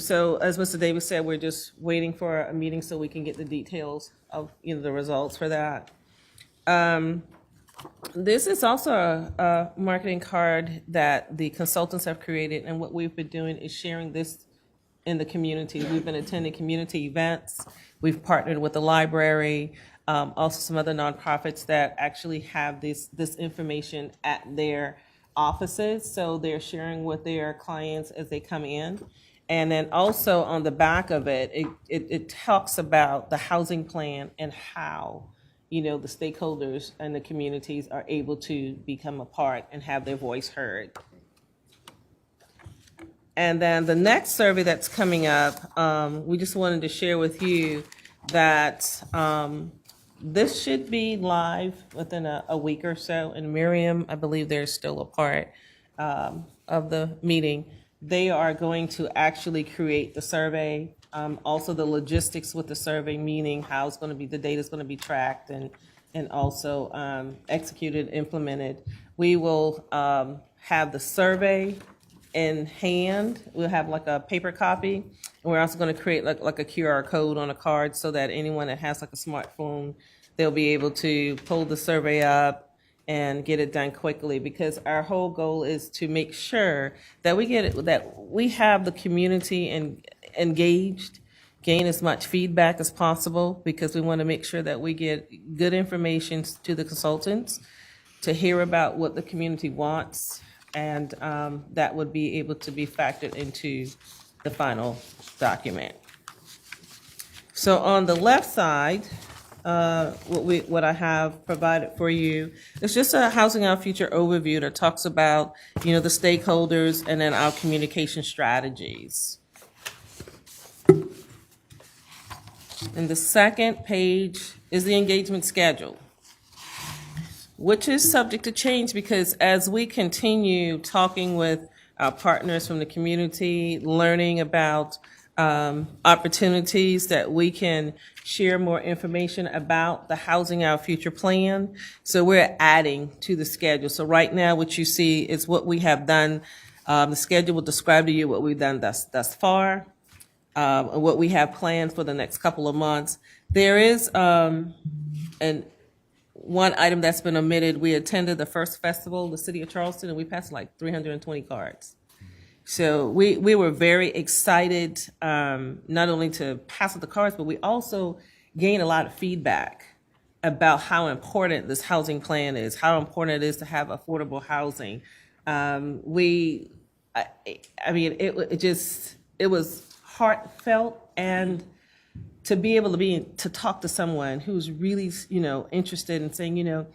so, as Mr. Davis said, we're just waiting for a meeting so we can get the details of the results for that. This is also a marketing card that the consultants have created, and what we've been doing is sharing this in the community. We've been attending community events. We've partnered with the library, also some other nonprofits that actually have this information at their offices. So they're sharing with their clients as they come in. And then also on the back of it, it talks about the housing plan and how, the stakeholders and the communities are able to become a part and have their voice heard. And then the next survey that's coming up, we just wanted to share with you that this should be live within a week or so. And Miriam, I believe they're still a part of the meeting. They are going to actually create the survey, also the logistics with the survey, meaning how it's going to be, the data is going to be tracked and also executed, implemented. We will have the survey in hand. We'll have like a paper copy. And we're also going to create like a QR code on a card so that anyone that has like a smartphone, they'll be able to pull the survey up and get it done quickly, because our whole goal is to make sure that we have the community engaged, gain as much feedback as possible, because we want to make sure that we get good information to the consultants to hear about what the community wants, and that would be able to be factored into the final document. So on the left side, what I have provided for you is just a Housing Our Future overview that talks about, the stakeholders and then our communication strategies. And the second page is the engagement schedule, which is subject to change, because as we continue talking with our partners from the community, learning about opportunities that we can share more information about the Housing Our Future plan. So we're adding to the schedule. So right now, what you see is what we have done. The schedule will describe to you what we've done thus far, and what we have planned for the next couple of months. There is one item that's been omitted. We attended the first festival in the city of Charleston, and we passed like 320 cards. So we were very excited, not only to pass out the cards, but we also gained a lot of feedback about how important this housing plan is, how important it is to have affordable housing. It was heartfelt, and to be able to talk to someone who's really, interested in saying,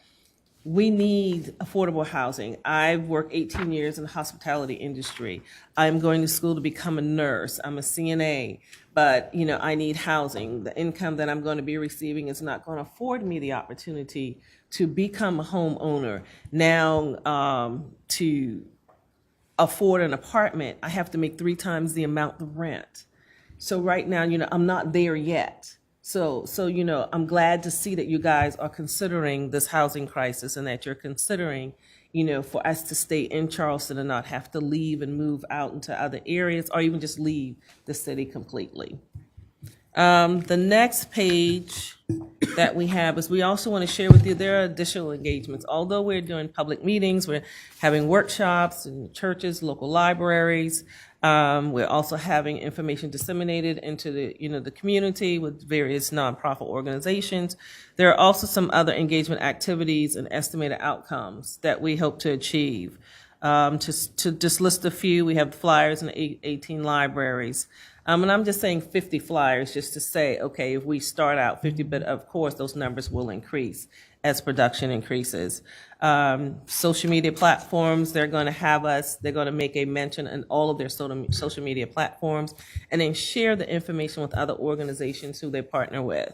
we need affordable housing. I've worked 18 years in the hospitality industry. I'm going to school to become a nurse. I'm a CNA, but I need housing. The income that I'm going to be receiving is not going to afford me the opportunity to become a homeowner. Now, to afford an apartment, I have to make 3 times the amount of rent. So right now, I'm not there yet. So I'm glad to see that you guys are considering this housing crisis, and that you're considering, for us to stay in Charleston and not have to leave and move out into other areas, or even just leave the city completely. The next page that we have is, we also want to share with you, there are additional engagements. Although we're doing public meetings, we're having workshops in churches, local libraries. We're also having information disseminated into the community with various nonprofit organizations. There are also some other engagement activities and estimated outcomes that we hope to achieve. To just list a few, we have flyers in 18 libraries. And I'm just saying 50 flyers just to say, okay, if we start out 50, but of course those numbers will increase as production increases. Social media platforms, they're going to make a mention in all of their social media platforms, and then share the information with other organizations who they partner with.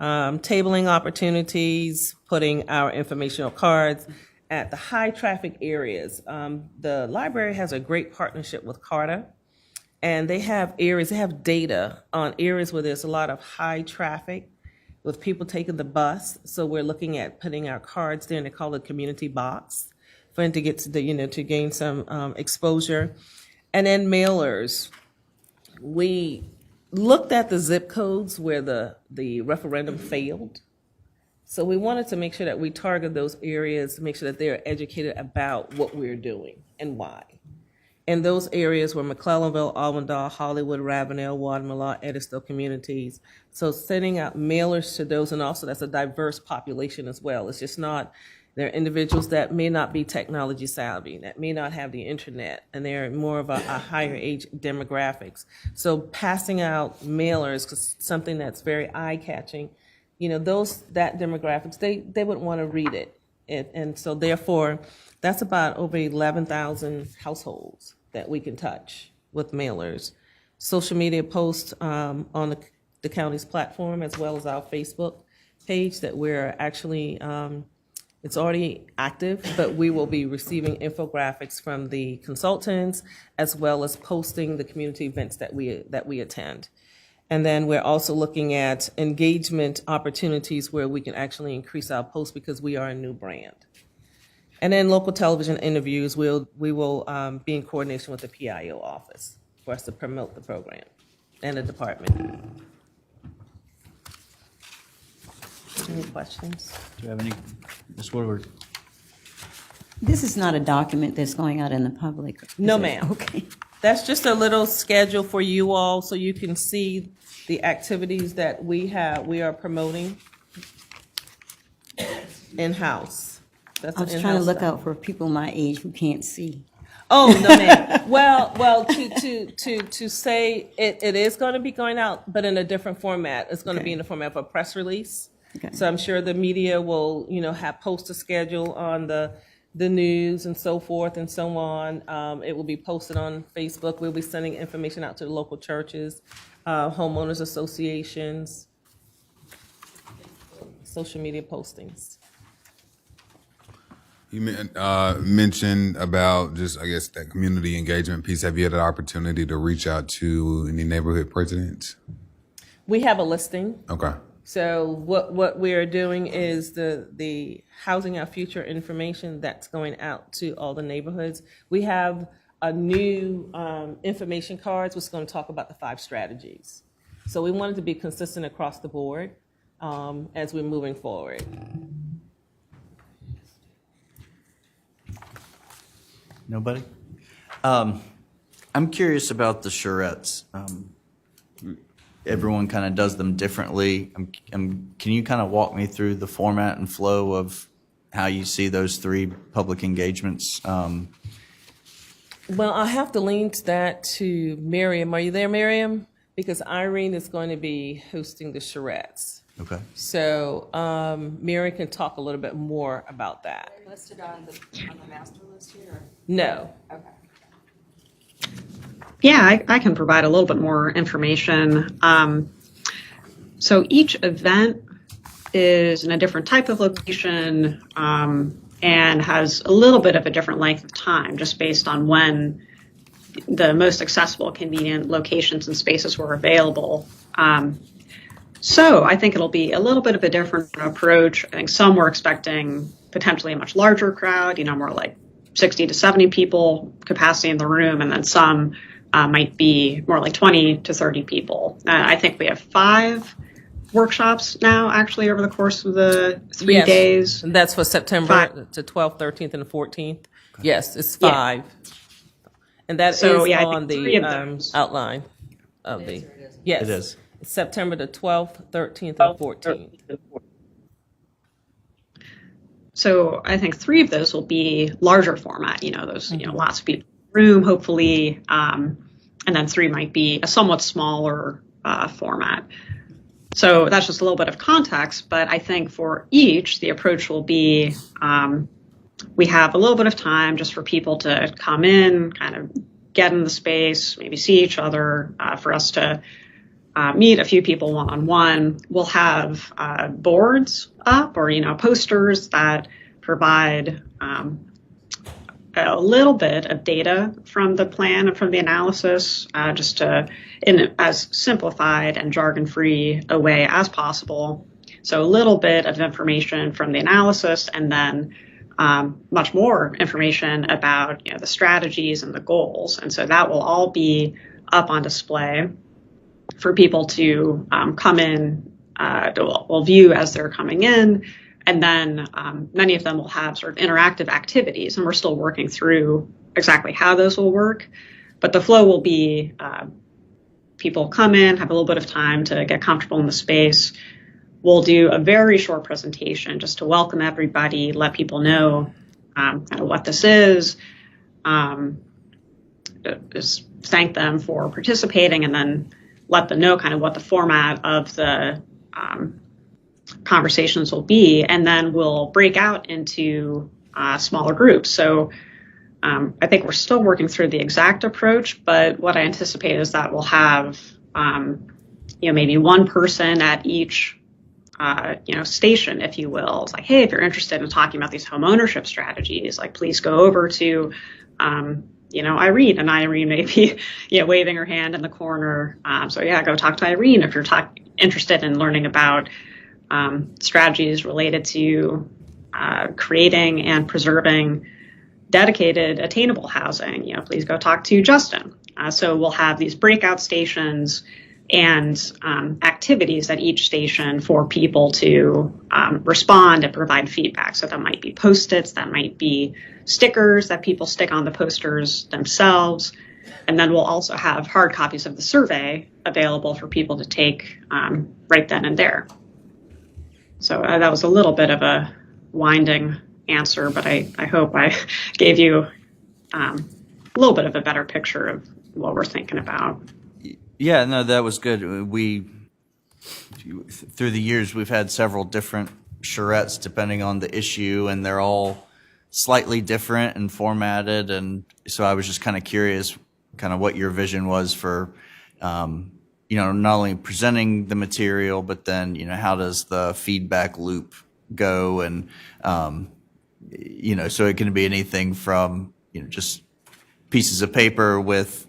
Tabling opportunities, putting our informational cards at the high traffic areas. The library has a great partnership with CARTA, and they have data on areas where there's a lot of high traffic with people taking the bus. So we're looking at putting our cards there, and they call it community box, for them to get to gain some exposure. And then mailers. We looked at the zip codes where the referendum failed. So we wanted to make sure that we target those areas to make sure that they're educated about what we're doing and why. And those areas were McClellanville, Alvendale, Hollywood, Ravenel, Watermilla, Edisville communities. So sending out mailers to those, and also that's a diverse population as well. It's just not, there are individuals that may not be technology savvy, that may not have the internet, and they're more of a higher age demographics. So passing out mailers, because something that's very eye-catching, that demographics, they would want to read it. And so therefore, that's about over 11,000 households that we can touch with mailers. Social media posts on the county's platform, as well as our Facebook page that we're actually It's already active, but we will be receiving infographics from the consultants as well as posting the community events that we attend. And then we're also looking at engagement opportunities where we can actually increase our posts because we are a new brand. And then local television interviews, we will be in coordination with the PIO office for us to promote the program and the department. Any questions? Do you have any, Ms. Woodward? This is not a document that's going out in the public. is No, it? ma'am. Okay. That's just a little schedule for you all so you can see the activities that we are promoting in-house. That's I was an trying to in-house look stuff. out for people my age who can't see. Oh, no, ma'am. Well, to say it is going to be going out, but in a different format. It's going to Okay. be in the format of a press release. Okay. So I'm sure the media will, post a schedule on the news and so forth and so on. It will be posted on Facebook. We'll be sending information out to the local churches, homeowners associations, social media postings. You mentioned about just, I guess, that community engagement piece. Have you had an opportunity to reach out to any neighborhood presidents? We have a listing. Okay. So what we are doing is the Housing Our Future information that's going out to all the neighborhoods. We have a new information cards which is going to talk about the 5 strategies. So we wanted to be consistent across the board as we're moving forward. Nobody? I'm curious about the charrettes. Everyone kind of does them differently. Can you kind of walk me through the format and flow of how you see those 3 public engagements? Well, I have to link that to Miriam. Are you there, Miriam? Because Irene is going to be hosting the charrettes. Okay. So Miriam can talk a little bit more about that. Listed on the master list here? No. Okay. Yeah, I can provide a little bit more information. So each event is in a different type of location and has a little bit of a different length of time just based on when the most accessible, convenient locations and spaces were available. So I think it'll be a little bit of a different approach. I think some were expecting potentially a much larger crowd, more like 60 to 70 people capacity in the room, and then some might be more like 20 to 30 people. I think we have 5 workshops now, actually, over the course of the 3 Yes. days. And that's for September 5. to 12th, 13th, and the 14th. Yes, it's Yeah. 5. And that So, is yeah, I on think 3 of the those. outline of the. Yes. It is. It's September the 12th, 13th, and 14th. So I think 3 of those will be larger format, those, lots of people in the room, hopefully. And then 3 might be a somewhat smaller format. So that's just a little bit of context. But I think for each, the approach will be we have a little bit of time just for people to come in, kind of get in the space, maybe see each other, for us to meet a few people one-on-one. We'll have boards up or, posters that provide a little bit of data from the plan and from the analysis, just to, in as simplified and jargon-free a way as possible. So a little bit of information from the analysis and then much more information about the strategies and the goals. And so that will all be up on display for people to come in, will view as they're coming in. And then many of them will have sort of interactive activities, and we're still working through exactly how those will work. But the flow will be people come in, have a little bit of time to get comfortable in the space. We'll do a very short presentation just to welcome everybody, let people know kind of what this is, just thank them for participating, and then let them know kind of what the format of the conversations will be, and then we'll break out into smaller groups. So I think we're still working through the exact approach, but what I anticipate is that we'll have maybe one person at each station, if you will. It's like, hey, if you're interested in talking about these home ownership strategies, like please go over to, Irene, and Irene may be, waving her hand in the corner. So yeah, go talk to Irene if you're interested in learning about strategies related to creating and preserving dedicated, attainable housing. Please go talk to Justin. So we'll have these breakout stations and activities at each station for people to respond and provide feedback. So that might be Post-its, that might be stickers that people stick on the posters themselves. And then we'll also have hard copies of the survey available for people to take right then and there. So that was a little bit of a winding answer, but I hope I gave you a little bit of a better picture of what we're thinking about. Yeah, no, that was good. Through the years, we've had several different charrettes depending on the issue, and they're all slightly different and formatted. And so I was just kind of curious kind of what your vision was for, not only presenting the material, but then, how does the feedback loop go? And, so it can be anything from, just pieces of paper with,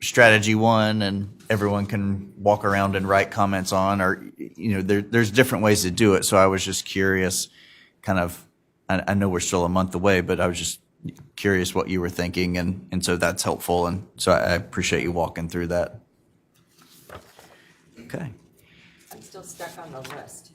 strategy one, and everyone can walk around and write comments on, or, there's different ways to do it. So I was just curious, kind of, I know we're still a month away, but I was just curious what you were thinking. And so that's helpful. And so I appreciate you walking through that. Okay. I'm still stuck on the list.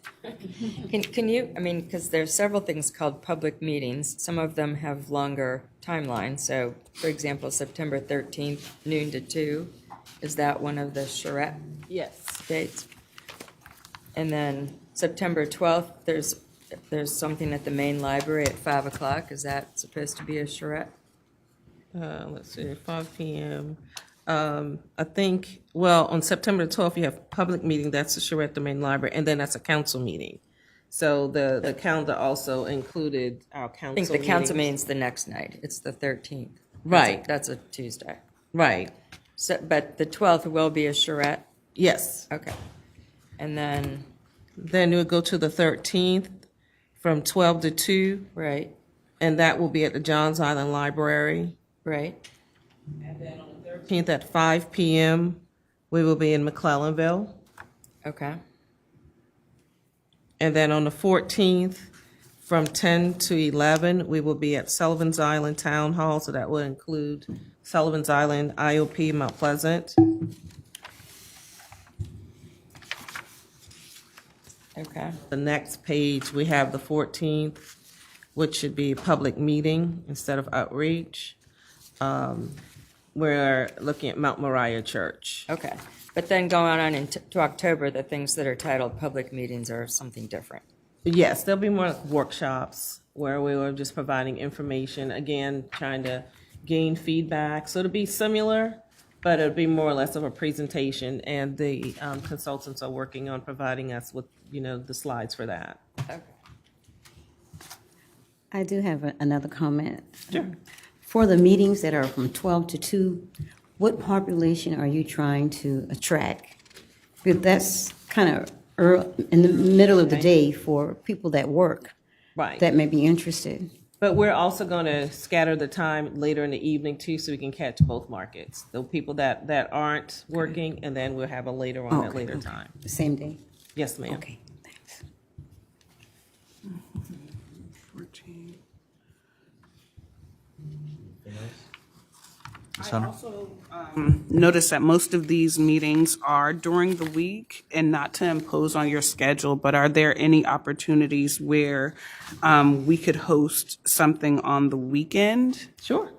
Can you, because there's several things called public meetings. Some of them have longer timelines. So, for example, September 13th, noon to 2, is that one of the charrette Yes. dates? And then September 12th, there's something at the main library at 5 o'clock. Is that supposed to be a charrette? Let's see, 5 p.m. I think, on September 12th, you have public meeting, that's the charrette at the main library, and then that's a council meeting. So the calendar also included our council I think the council meetings. meeting's the next night. It's the 13th. Right. That's a Tuesday. Right, So, but the 12th will be a charrette? yes. Okay. And then, Then we'll go to the 13th from 12 to 2, right, and that will be at the Johns Island Library. right, And then on the 13th at 5 p.m., we will be in McClellanville. okay, And then on the 14th, from 10 to 11, we will be at Sullivan's Island Town Hall, so that will include Sullivan's Island, IOP, Mount Pleasant. okay, The next page, we have the 14th, which should be a public meeting instead of outreach. We're looking at Mount Moriah Church. okay. But then going on into October, the things that are titled public meetings are something different. Yes, there'll be more workshops where we were just providing information, again, trying to gain feedback. So it'll be similar, but it'll be more or less of a presentation, and the consultants are working on providing us with, the slides for that. Okay. I do have another comment. Sure. For the meetings that are from 12 to 2, what population are you trying to attract? Because that's kind of in the middle of the day for people that work Right. that may be interested. But we're also going to scatter the time later in the evening too, so we can catch both markets. The people that aren't working, and then we'll have a later on at Okay, later okay. time. The same day? Yes, ma'am. Okay, thanks. I also noticed that most of these meetings are during the week, and not to impose on your schedule, but are there any opportunities where we could host something on the weekend? Sure.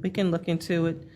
We can look into it.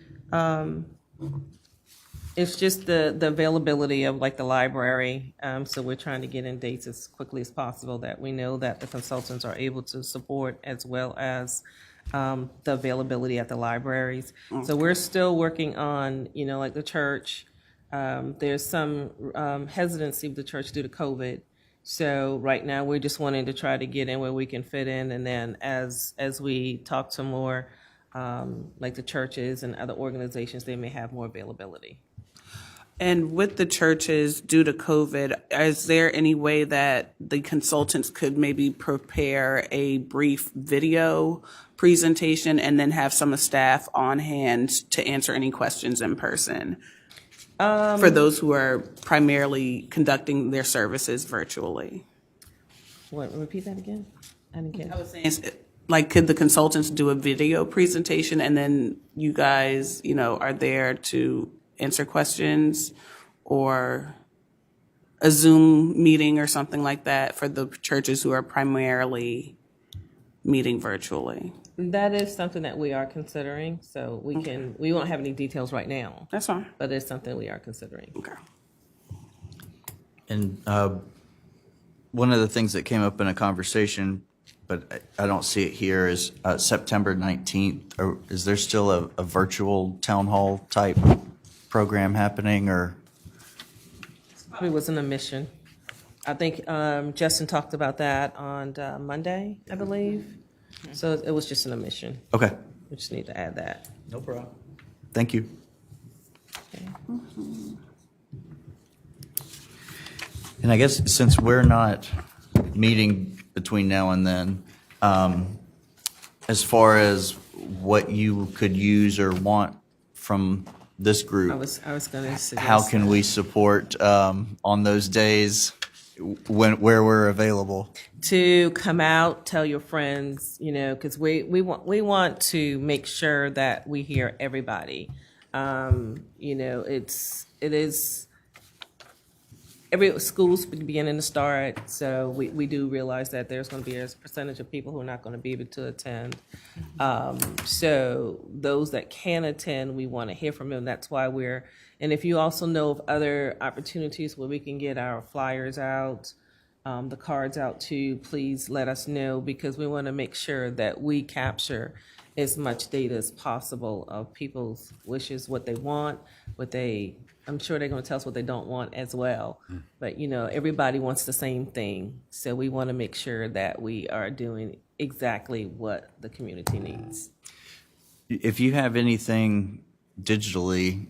It's just the availability of like the library. So we're trying to get in dates as quickly as possible that we know that the consultants are able to support, as well as the availability at the libraries. So we're still working on, like the church. There's some hesitancy with the church due to COVID. So right now, we're just wanting to try to get in where we can fit in. And then as we talk to more, like the churches and other organizations, they may have more availability. And with the churches, due to COVID, is there any way that the consultants could maybe prepare a brief video presentation and then have some of staff on hand to answer any questions in person? For those who are primarily conducting their services virtually. What, repeat that again? I didn't get it. I was saying, like, could the consultants do a video presentation and then you guys, are there to answer questions, or a Zoom meeting or something like that for the churches who are primarily meeting virtually? That is something that we are considering, so we won't have any details right now, That's fine. but it's something we are considering. Okay. And one of the things that came up in a conversation, but I don't see it here, is September 19th. Is there still a virtual town hall type program happening, or? Probably was an omission. I think Justin talked about that on Monday, I believe. So it was just an omission. Okay. We just need to add that. No problem. Thank you. And I guess since we're not meeting between now and then, as far as what you could use or want from this group, I was going to suggest how can we support on those days where we're available? to come out, tell your friends, because we want to make sure that we hear everybody. It is every school's beginning to start, so we do realize that there's going to be a percentage of people who are not going to be able to attend. So those that can attend, we want to hear from them. That's why and if you also know of other opportunities where we can get our flyers out, the cards out too, please let us know, because we want to make sure that we capture as much data as possible of people's wishes, what they want, I'm sure they're going to tell us what they don't want as well. But, everybody wants the same thing. So we want to make sure that we are doing exactly what the community needs. If you have anything digitally,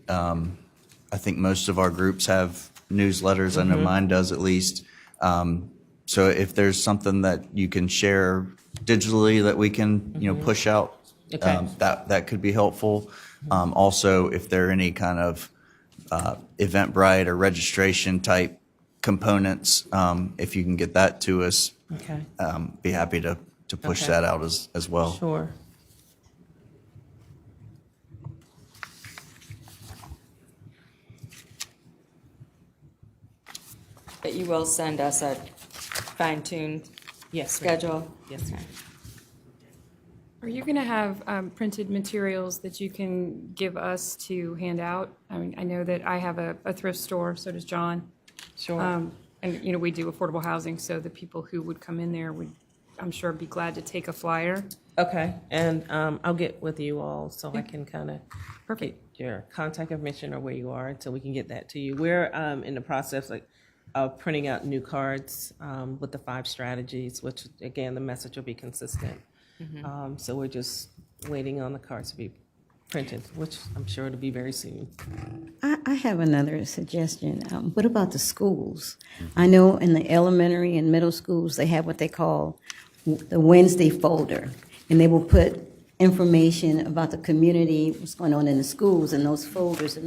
I think most of our groups have newsletters. I know mine does at least. So if there's something that you can share digitally that we can, push out, Okay. that could be helpful. Also, if there are any kind of Eventbrite or registration type components, if you can get that to us, Okay. be happy to push Okay. that out as well. Sure. But you will send us a fine-tuned Yes. ma'am. schedule? Yes. ma'am. Are you going to have printed materials that you can give us to hand out? I mean, I know that I have a thrift store, so does John. Sure. And, we do affordable housing, so the people who would come in there would, I'm sure, be glad to take a flyer. Okay. And I'll get with you all so I can kind of Perfect. get your contact information or where you are so we can get that to you. We're in the process of printing out new cards with the 5 strategies, which, again, the message will be consistent. So we're just waiting on the cards to be printed, which I'm sure it'll be very soon. I have another suggestion. What about the schools? I know in the elementary and middle schools, they have what they call the Wednesday folder, and they will put information about the community, what's going on in the schools, and those folders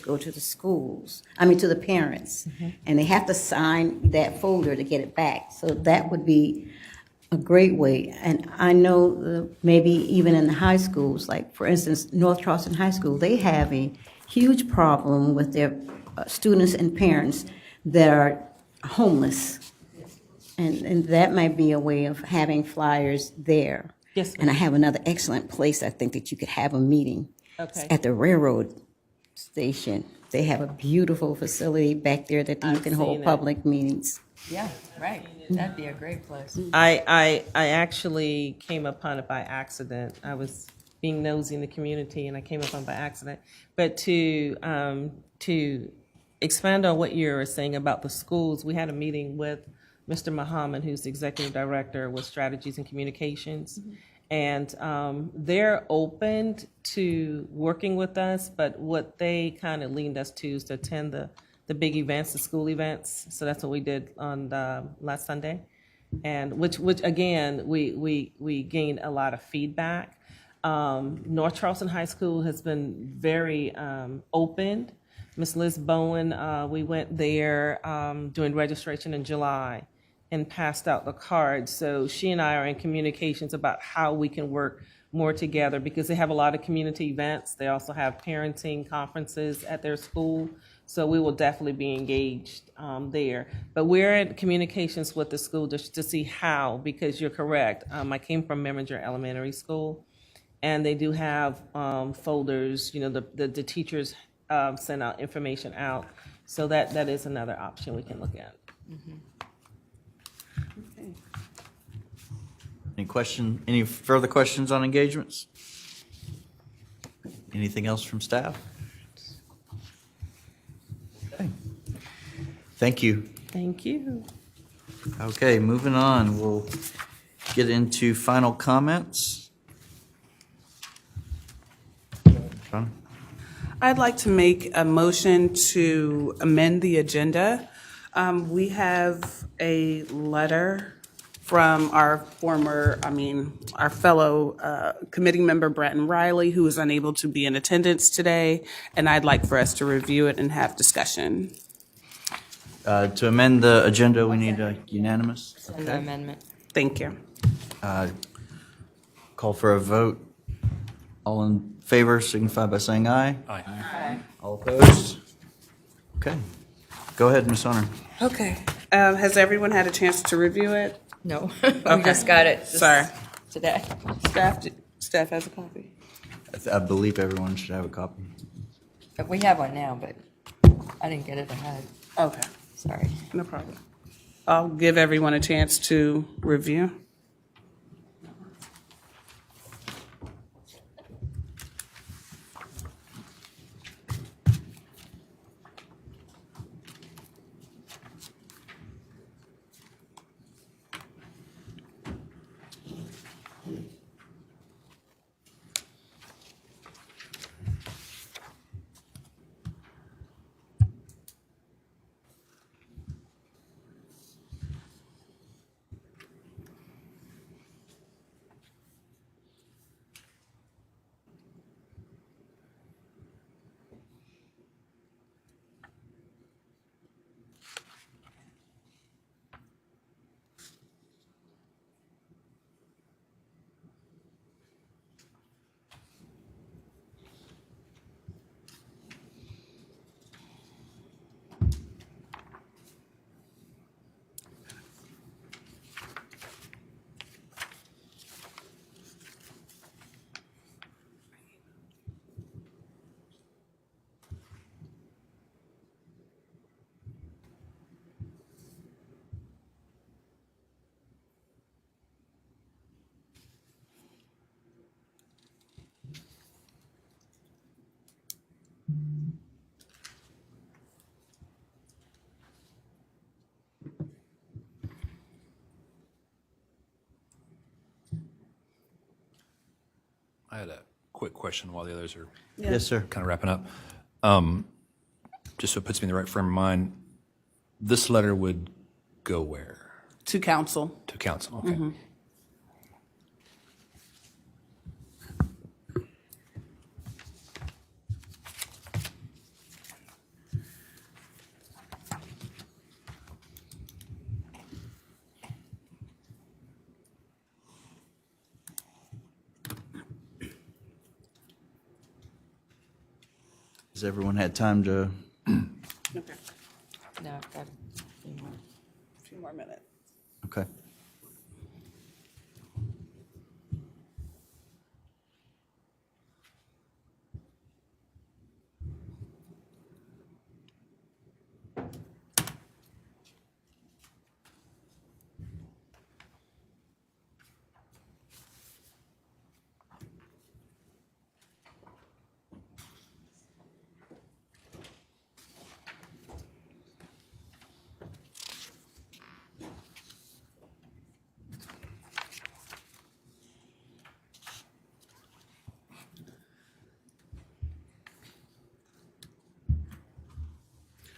go to the schools, to the parents, and they have to sign that folder to get it back. So that would be a great way. And I know maybe even in the high schools, like for instance, North Charleston High School, they have a huge problem with their students and parents that are homeless. And that might be a way of having flyers there. Yes, And I have another excellent place, I think, that you could have a meeting. Okay. It's at the railroad station. They have a beautiful facility back there that you I've can seen hold it. public meetings. Yeah, right. That'd be a great place. I actually came upon it by accident. I was being nosy in the community, and I came upon it by accident. But to expand on what you're saying about the schools, we had a meeting with Mr. Muhammad, who's the executive director with Strategies and Communications, And they're open to working with us, but what they kind of leaned us to is to attend the big events, the school events. So that's what we did on last Sunday, and which again we gained a lot of feedback. North Charleston High School has been very open. Miss Liz Bowen, we went there doing registration in July and passed out the cards. So she and I are in communications about how we can work more together, because they have a lot of community events. They also have parenting conferences at their school. So we will definitely be engaged there. But we're in communications with the school district to see how, because you're correct. I came from Memminger Elementary School, and they do have folders, the teachers send out information out. So that is another option we can look at. Any further questions on engagements? Anything else from staff? Okay. Thank you. Thank you. Okay, moving on. We'll get into final comments. John? I'd like to make a motion to amend the agenda. We have a letter from our fellow committee member, Bratton Riley, who is unable to be in attendance today, and I'd like for us to review it and have discussion. To amend the agenda, we need a unanimous. Send the amendment. Thank you. Call for a vote. All in favor signify by saying aye. Aye. All opposed? Okay. Go ahead, Ms. Honor. Okay. Has everyone had a chance to review it? No, we just got it Sorry. today. Staff has a copy. I believe everyone should have a copy. But we have one now, but I didn't get it ahead. Okay, Sorry. no problem. I'll give everyone a chance to review. I had a quick question while the others are Yes, sir. kind of wrapping up. Just so it puts me in the right frame of mind, this letter would go where? To council. To council, okay. Has everyone had time to? Okay. No, I've got a few more. A few more minutes. Okay.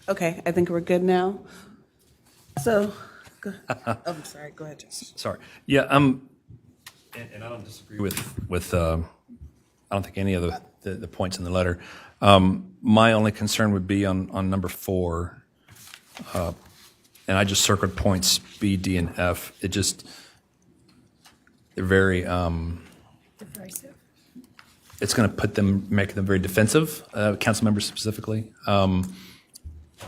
Okay, I think we're good now. So, I'm sorry, go ahead, Justin. Sorry. Yeah, and I don't disagree with I don't think any of the points in the letter. My only concern would be on number 4, and I just circled points B, D, and F. They're very, Divisive. it's going to make them very defensive, council members specifically.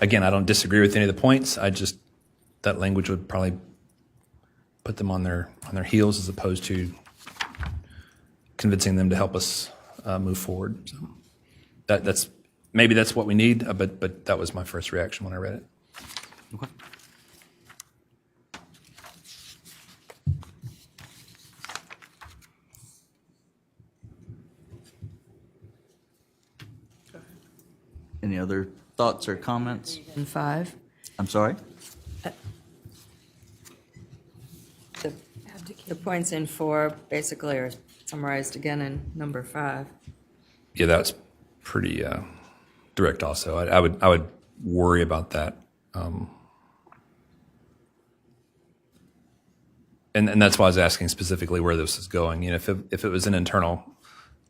Again, I don't disagree with any of the points. That language would probably put them on their heels as opposed to convincing them to help us move forward. So maybe that's what we need, but that was my first reaction when I read it. Okay. Any other thoughts or comments? And 5. I'm sorry? The points in 4 basically are summarized again in number 5. Yeah, that's pretty direct. Also, I would worry about that, and that's why I was asking specifically where this is going. You know, if it was an internal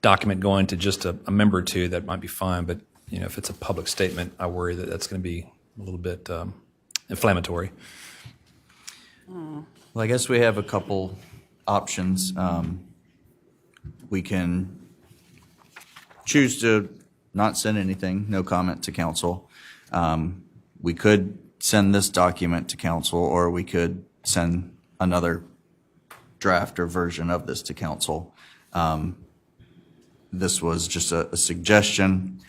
document going to just a member or two, that might be fine. But you know, if it's a public statement, I worry that that's going to be a little bit inflammatory. Well, I guess we have a couple options. We can choose to not send anything, no comment to council. We could send this document to council, or we could send another draft or version of this to council. This was just a suggestion.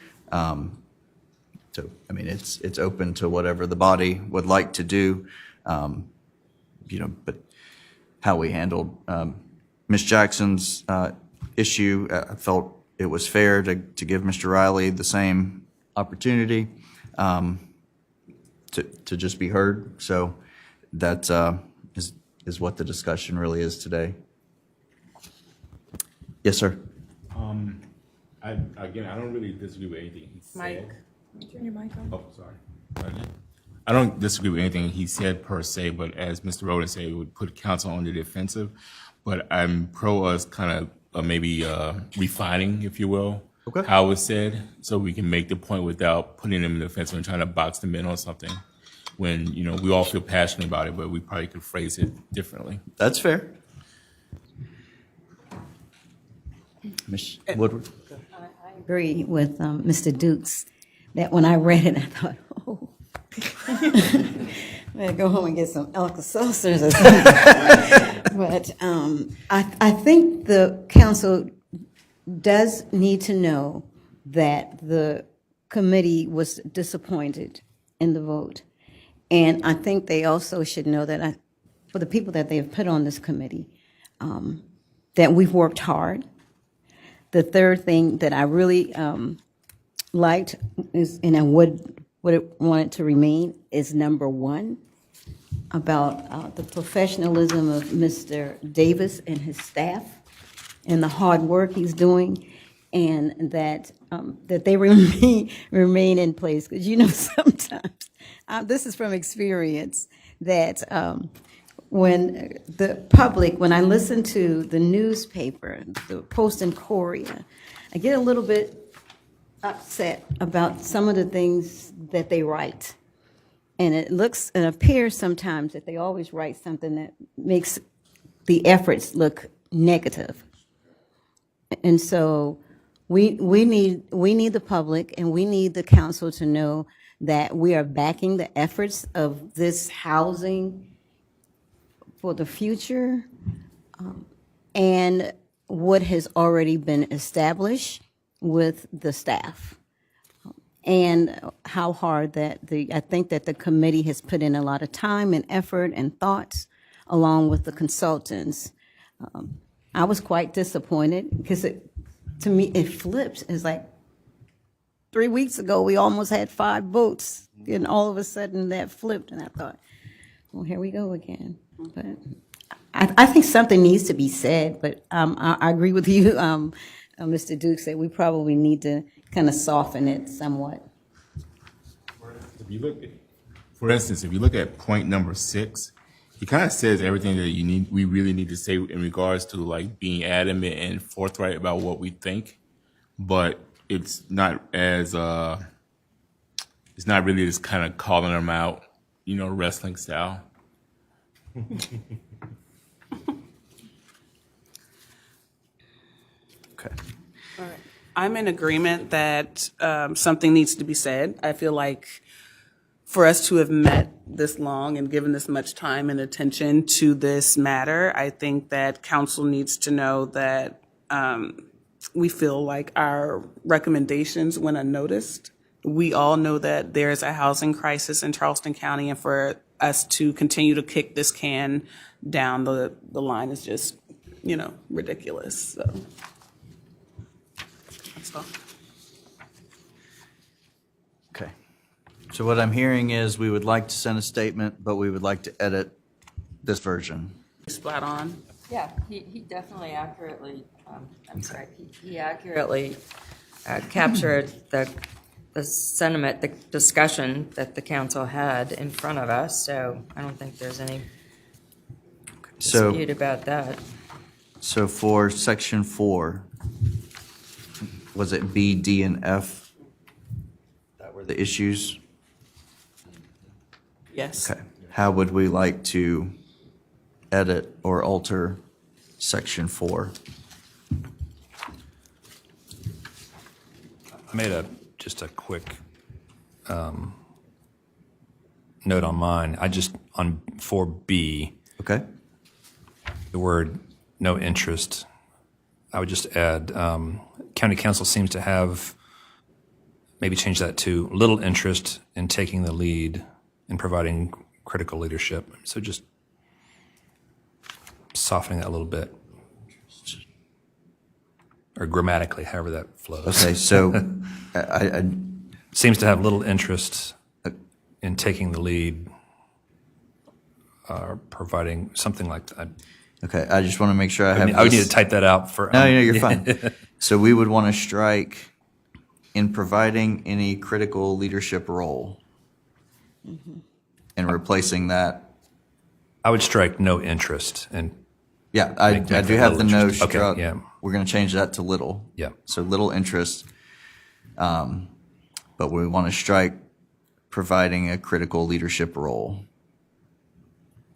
It's open to whatever the body would like to do. But how we handled Ms. Jackson's issue, I felt it was fair to give Mr. Riley the same opportunity to just be heard. So that is what the discussion really is today. Yes, sir. I don't really disagree with anything he said. Mike, turn your mic on. Oh, sorry. I don't disagree with anything he said per se, but as Mr. Rhoden said, it would put council on the defensive. But I'm pro us kind of maybe refining, if you will, Okay. how it's said, so we can make the point without putting them in the defensive and trying to box them in on something. When we all feel passionate about it, but we probably could phrase it differently. That's fair. Ms. Woodward? I agree with Mr. Dukes that when I read it, I thought, oh, I'm gonna go home and get some Alka-Seltzers or something. But I think the council does need to know that the committee was disappointed in the vote. And I think they also should know that for the people that they've put on this committee, that we've worked hard. The third thing that I really liked is, and I would want it to remain, is number 1, about the professionalism of Mr. Davis and his staff and the hard work he's doing, and that they remain in place. Because sometimes, this is from experience, that when the public, when I listen to the newspaper, the Post and Courier, I get a little bit upset about some of the things that they write. And it appears sometimes that they always write something that makes the efforts look negative. And so we need the public and we need the council to know that we are backing the efforts of this housing for the future, and what has already been established with the staff, and how hard that I think that the committee has put in a lot of time and effort and thoughts, along with the consultants. I was quite disappointed because to me it flipped. It's like 3 weeks ago we almost had 5 votes, and all of a sudden that flipped, and I thought, well, here we go again. But I think something needs to be said, but I agree with you, Mr. Dukes, that we probably need to kind of soften it somewhat. To you look, for instance, if you look at point number 6, he kind of says everything that we really need to say in regards to like being adamant and forthright about what we think, but it's not as it's not really just kind of calling them out, wrestling style. Okay. I'm in agreement that something needs to be said. I feel like for us to have met this long and given this much time and attention to this matter, I think that council needs to know that we feel like our recommendations went unnoticed. We all know that there's a housing crisis in Charleston County, and for us to continue to kick this can down the line is just, ridiculous. So that's all. Okay. So what I'm hearing is we would like to send a statement, but we would like to edit this version. Splat on. Yeah, he definitely accurately, he accurately captured the sentiment, the discussion that the council had in front of us, so I don't think there's any dispute about that. So for section 4, was it B, D, and F? That were the issues? Yes. Okay. How would we like to edit or alter section 4? I made just a quick note on mine. On 4B, Okay. the word no interest, I would just add, county council seems to have, maybe change that to little interest in taking the lead in providing critical leadership. So just softening that a little bit. Or grammatically, however that flows. Okay, so I Seems to have little interest in taking the lead, providing something like that. okay, I just want to make sure I have I would need this- to type that out for. No, you're fine. So we would want to strike in providing any critical leadership role. And replacing that. I would strike no interest and Yeah, I Make do that have the little no interest. Okay, struck. yeah. We're going to change that to little. Yeah. So little interest. But we want to strike providing a critical leadership role.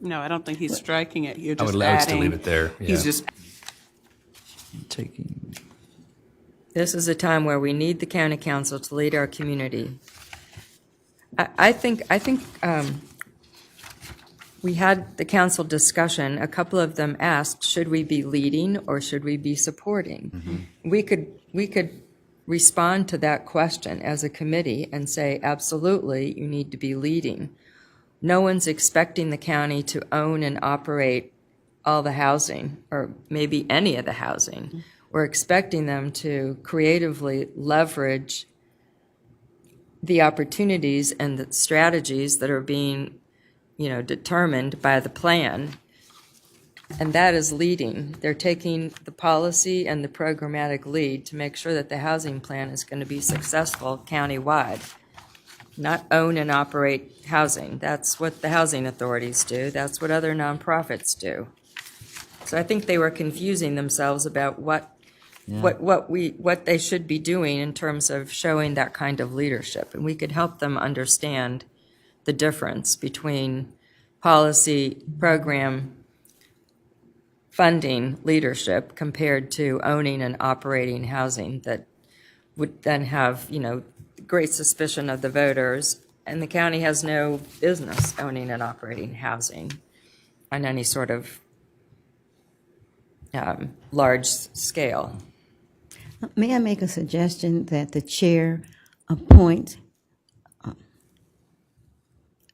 No, I don't think he's striking it. You're I just would adding. still leave it there. Yeah. He's just Taking. This is a time where we need the county council to lead our community. I think we had the council discussion. A couple of them asked, should we be leading or should we be supporting? We could respond to that question as a committee and say, absolutely, you need to be leading. No one's expecting the county to own and operate all the housing, or maybe any of the housing. We're expecting them to creatively leverage the opportunities and the strategies that are being, determined by the plan. And that is leading. They're taking the policy and the programmatic lead to make sure that the housing plan is going to be successful countywide. Not own and operate housing. That's what the housing authorities do. That's what other nonprofits do. So I think they were confusing themselves about what they should be doing in terms of showing that kind of leadership. And we could help them understand the difference between policy, program, funding, leadership compared to owning and operating housing that would then have, great suspicion of the voters. And the county has no business owning and operating housing on any sort of large scale. May I make a suggestion that the chair appoint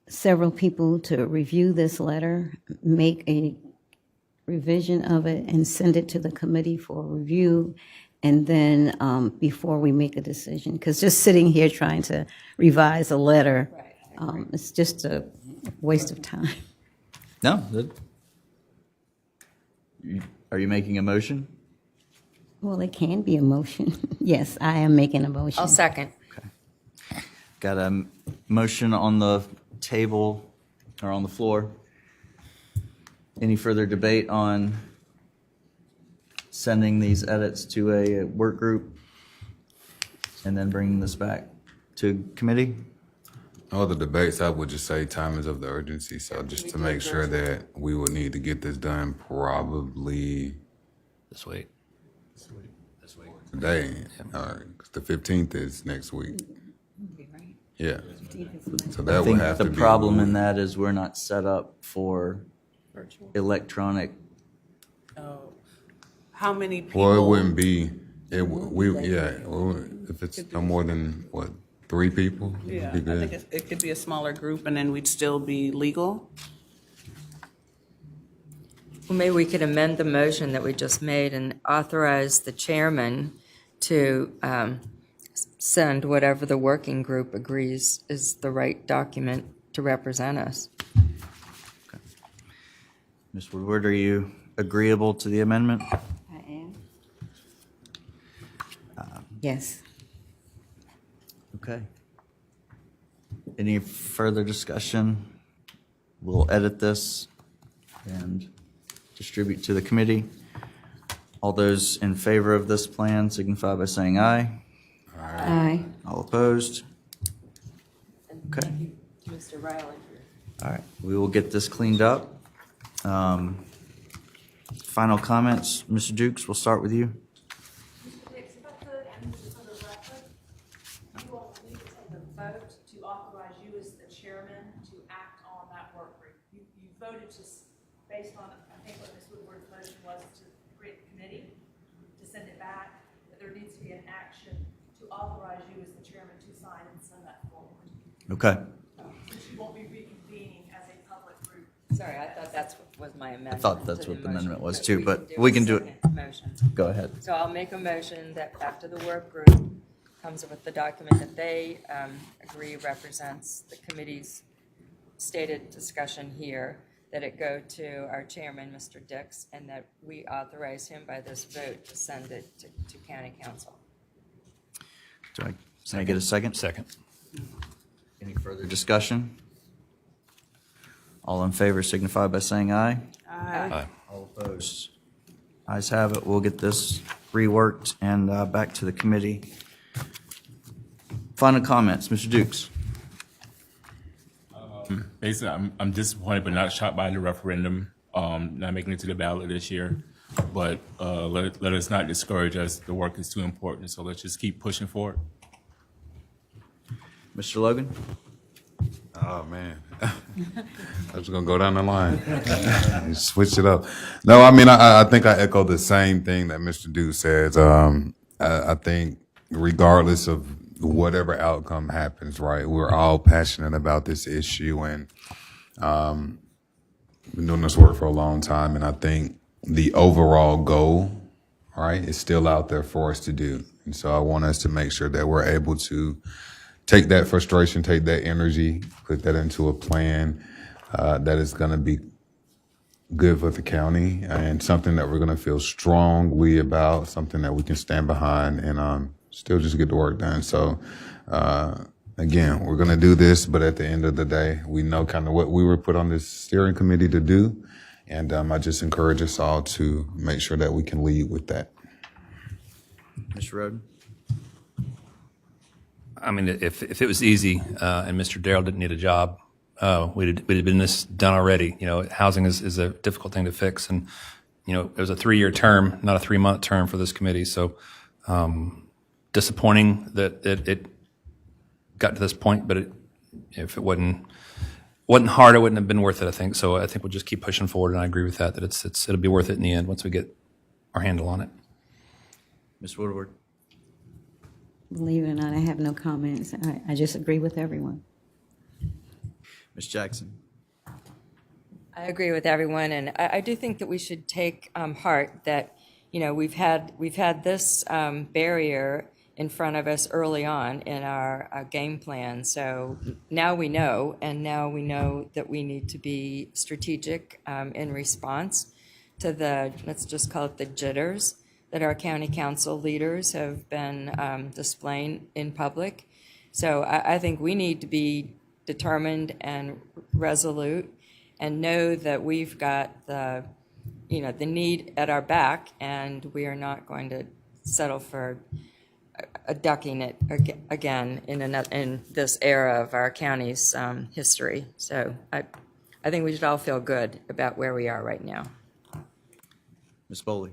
several people to review this letter, make a revision of it, and send it to the committee for review, and then before we make a decision? Because just sitting here trying to revise a letter, it's just a waste of time. No. Are you making a motion? Well, it can be a motion. Yes, I am making a motion. I'll second. Got a motion on the table or on the floor. Any further debate on sending these edits to a work group and then bringing this back to committee? All the debates, I would just say time is of the urgency. So just to make sure that we would need to get this done probably This week. today. 'Cause the 15th is next week. Yeah. So I that would think have the to be. problem in that is we're not set up for electronic. How many people? Well, it wouldn't be. If it's no more than what, 3 people, Yeah, it'd be I good. think it could be a smaller group, and then we'd still be legal. Well, maybe we could amend the motion that we just made and authorize the chairman to send whatever the working group agrees is the right document to represent us. Ms. Woodward, are you agreeable to the amendment? I am. Yes. Okay. Any further discussion? We'll edit this and distribute to the committee. All those in favor of this plan signify by saying aye. Aye. All opposed? Okay. Mr. Riley. All right, we will get this cleaned up. Final comments, Mr. Dukes, we'll start with you. If I could, and for the record, you all will need to take a vote to authorize you as the chairman to act on that work group. You voted just based on, I think what Ms. Woodward's motion was to create a committee, to send it back, but there needs to be an action to authorize you as the chairman to sign and send that forward. Okay. Since you won't be reconvening as a public group. Sorry, I thought that's what was my amendment. I thought that's to what the motion, amendment was too, but a we can do it. second motion. Go ahead. So I'll make a motion that after the work group comes up with the document that they agree represents the committee's stated discussion here, that it go to our chairman, Mr. Dix, and that we authorize him by this vote to send it to county council. Can I get a second? Second. Any further discussion? All in favor signify by saying aye. Aye. All opposed? Ayes have it. We'll get this reworked and back to the committee. Final comments, Mr. Dukes. Basically, I'm disappointed but not shocked by the referendum not making it to the ballot this year. But let us not discourage us. The work is too important, so let's just keep pushing forward. Mr. Logan? Oh, man. I was going to go down the line. Switch it up. No, I mean, I think I echo the same thing that Mr. Duke says. I think regardless of whatever outcome happens, right, we're all passionate about this issue and been doing this work for a long time. And I think the overall goal, right, is still out there for us to do. And so I want us to make sure that we're able to take that frustration, take that energy, put that into a plan that is going to be good for the county and something that we're going to feel strongly about, something that we can stand behind and still just get the work done. So, again, we're going to do this, but at the end of the day, we know kind of what we were put on this steering committee to do. And I just encourage us all to make sure that we can lead with that. Mr. Roden? I mean, if it was easy and Mr. Darrell didn't need a job, we'd have been this done already. You know, housing is a difficult thing to fix, and you know, it was a 3-year term, not a 3-month term for this committee. So disappointing that it got to this point, but if it wasn't hard, it wouldn't have been worth it, I think. So I think we'll just keep pushing forward, and I agree with that it'll be worth it in the end once we get our handle on it. Ms. Woodward? Believe it or not, I have no comments. I just agree with everyone. Ms. Jackson? I agree with everyone, and I do think that we should take heart that, you know, we've had this barrier in front of us early on in our game plan. So now we know, and now we know that we need to be strategic in response to the, let's just call it the jitters that our county council leaders have been displaying in public. So I think we need to be determined and resolute, and know that we've got the need at our back, and we are not going to settle for ducking it again in this era of our county's history. So I think we should all feel good about where we are right now. Ms. Boley.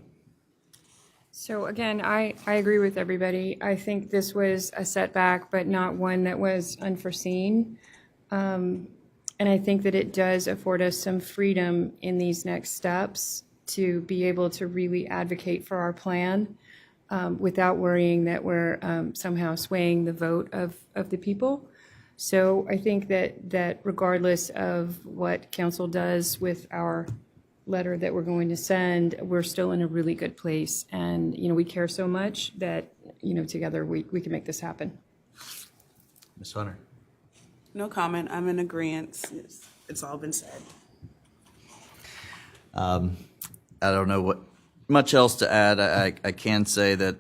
So again, I agree with everybody. I think this was a setback, but not one that was unforeseen. And I think that it does afford us some freedom in these next steps to be able to really advocate for our plan without worrying that we're somehow swaying the vote of the people. So I think that regardless of what council does with our letter that we're going to send, we're still in a really good place. And, we care so much that, together we can make this happen. Ms. Hunter. No comment. I'm in agreement. It's all been said. I don't know what much else to add. I can say that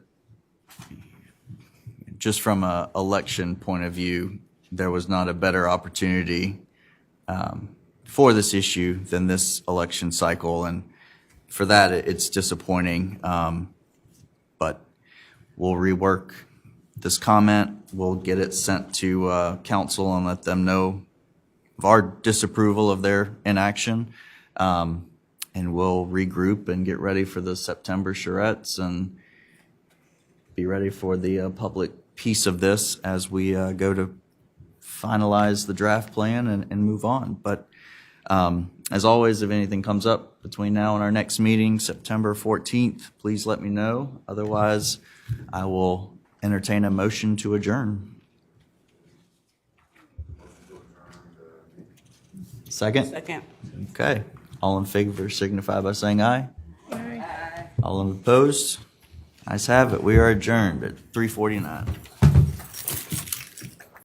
just from an election point of view, there was not a better opportunity for this issue than this election cycle. And for that, it's disappointing. But we'll rework this comment. We'll get it sent to council and let them know of our disapproval of their inaction. And we'll regroup and get ready for the September charrettes and be ready for the public piece of this as we go to finalize the draft plan and move on. But as always, if anything comes up between now and our next meeting, September 14th, please let me know. Otherwise, I will entertain a motion to adjourn. Second? Second. Okay. All in favor signify by saying aye. Aye. All opposed? Ayes have it. We are adjourned at 3:49.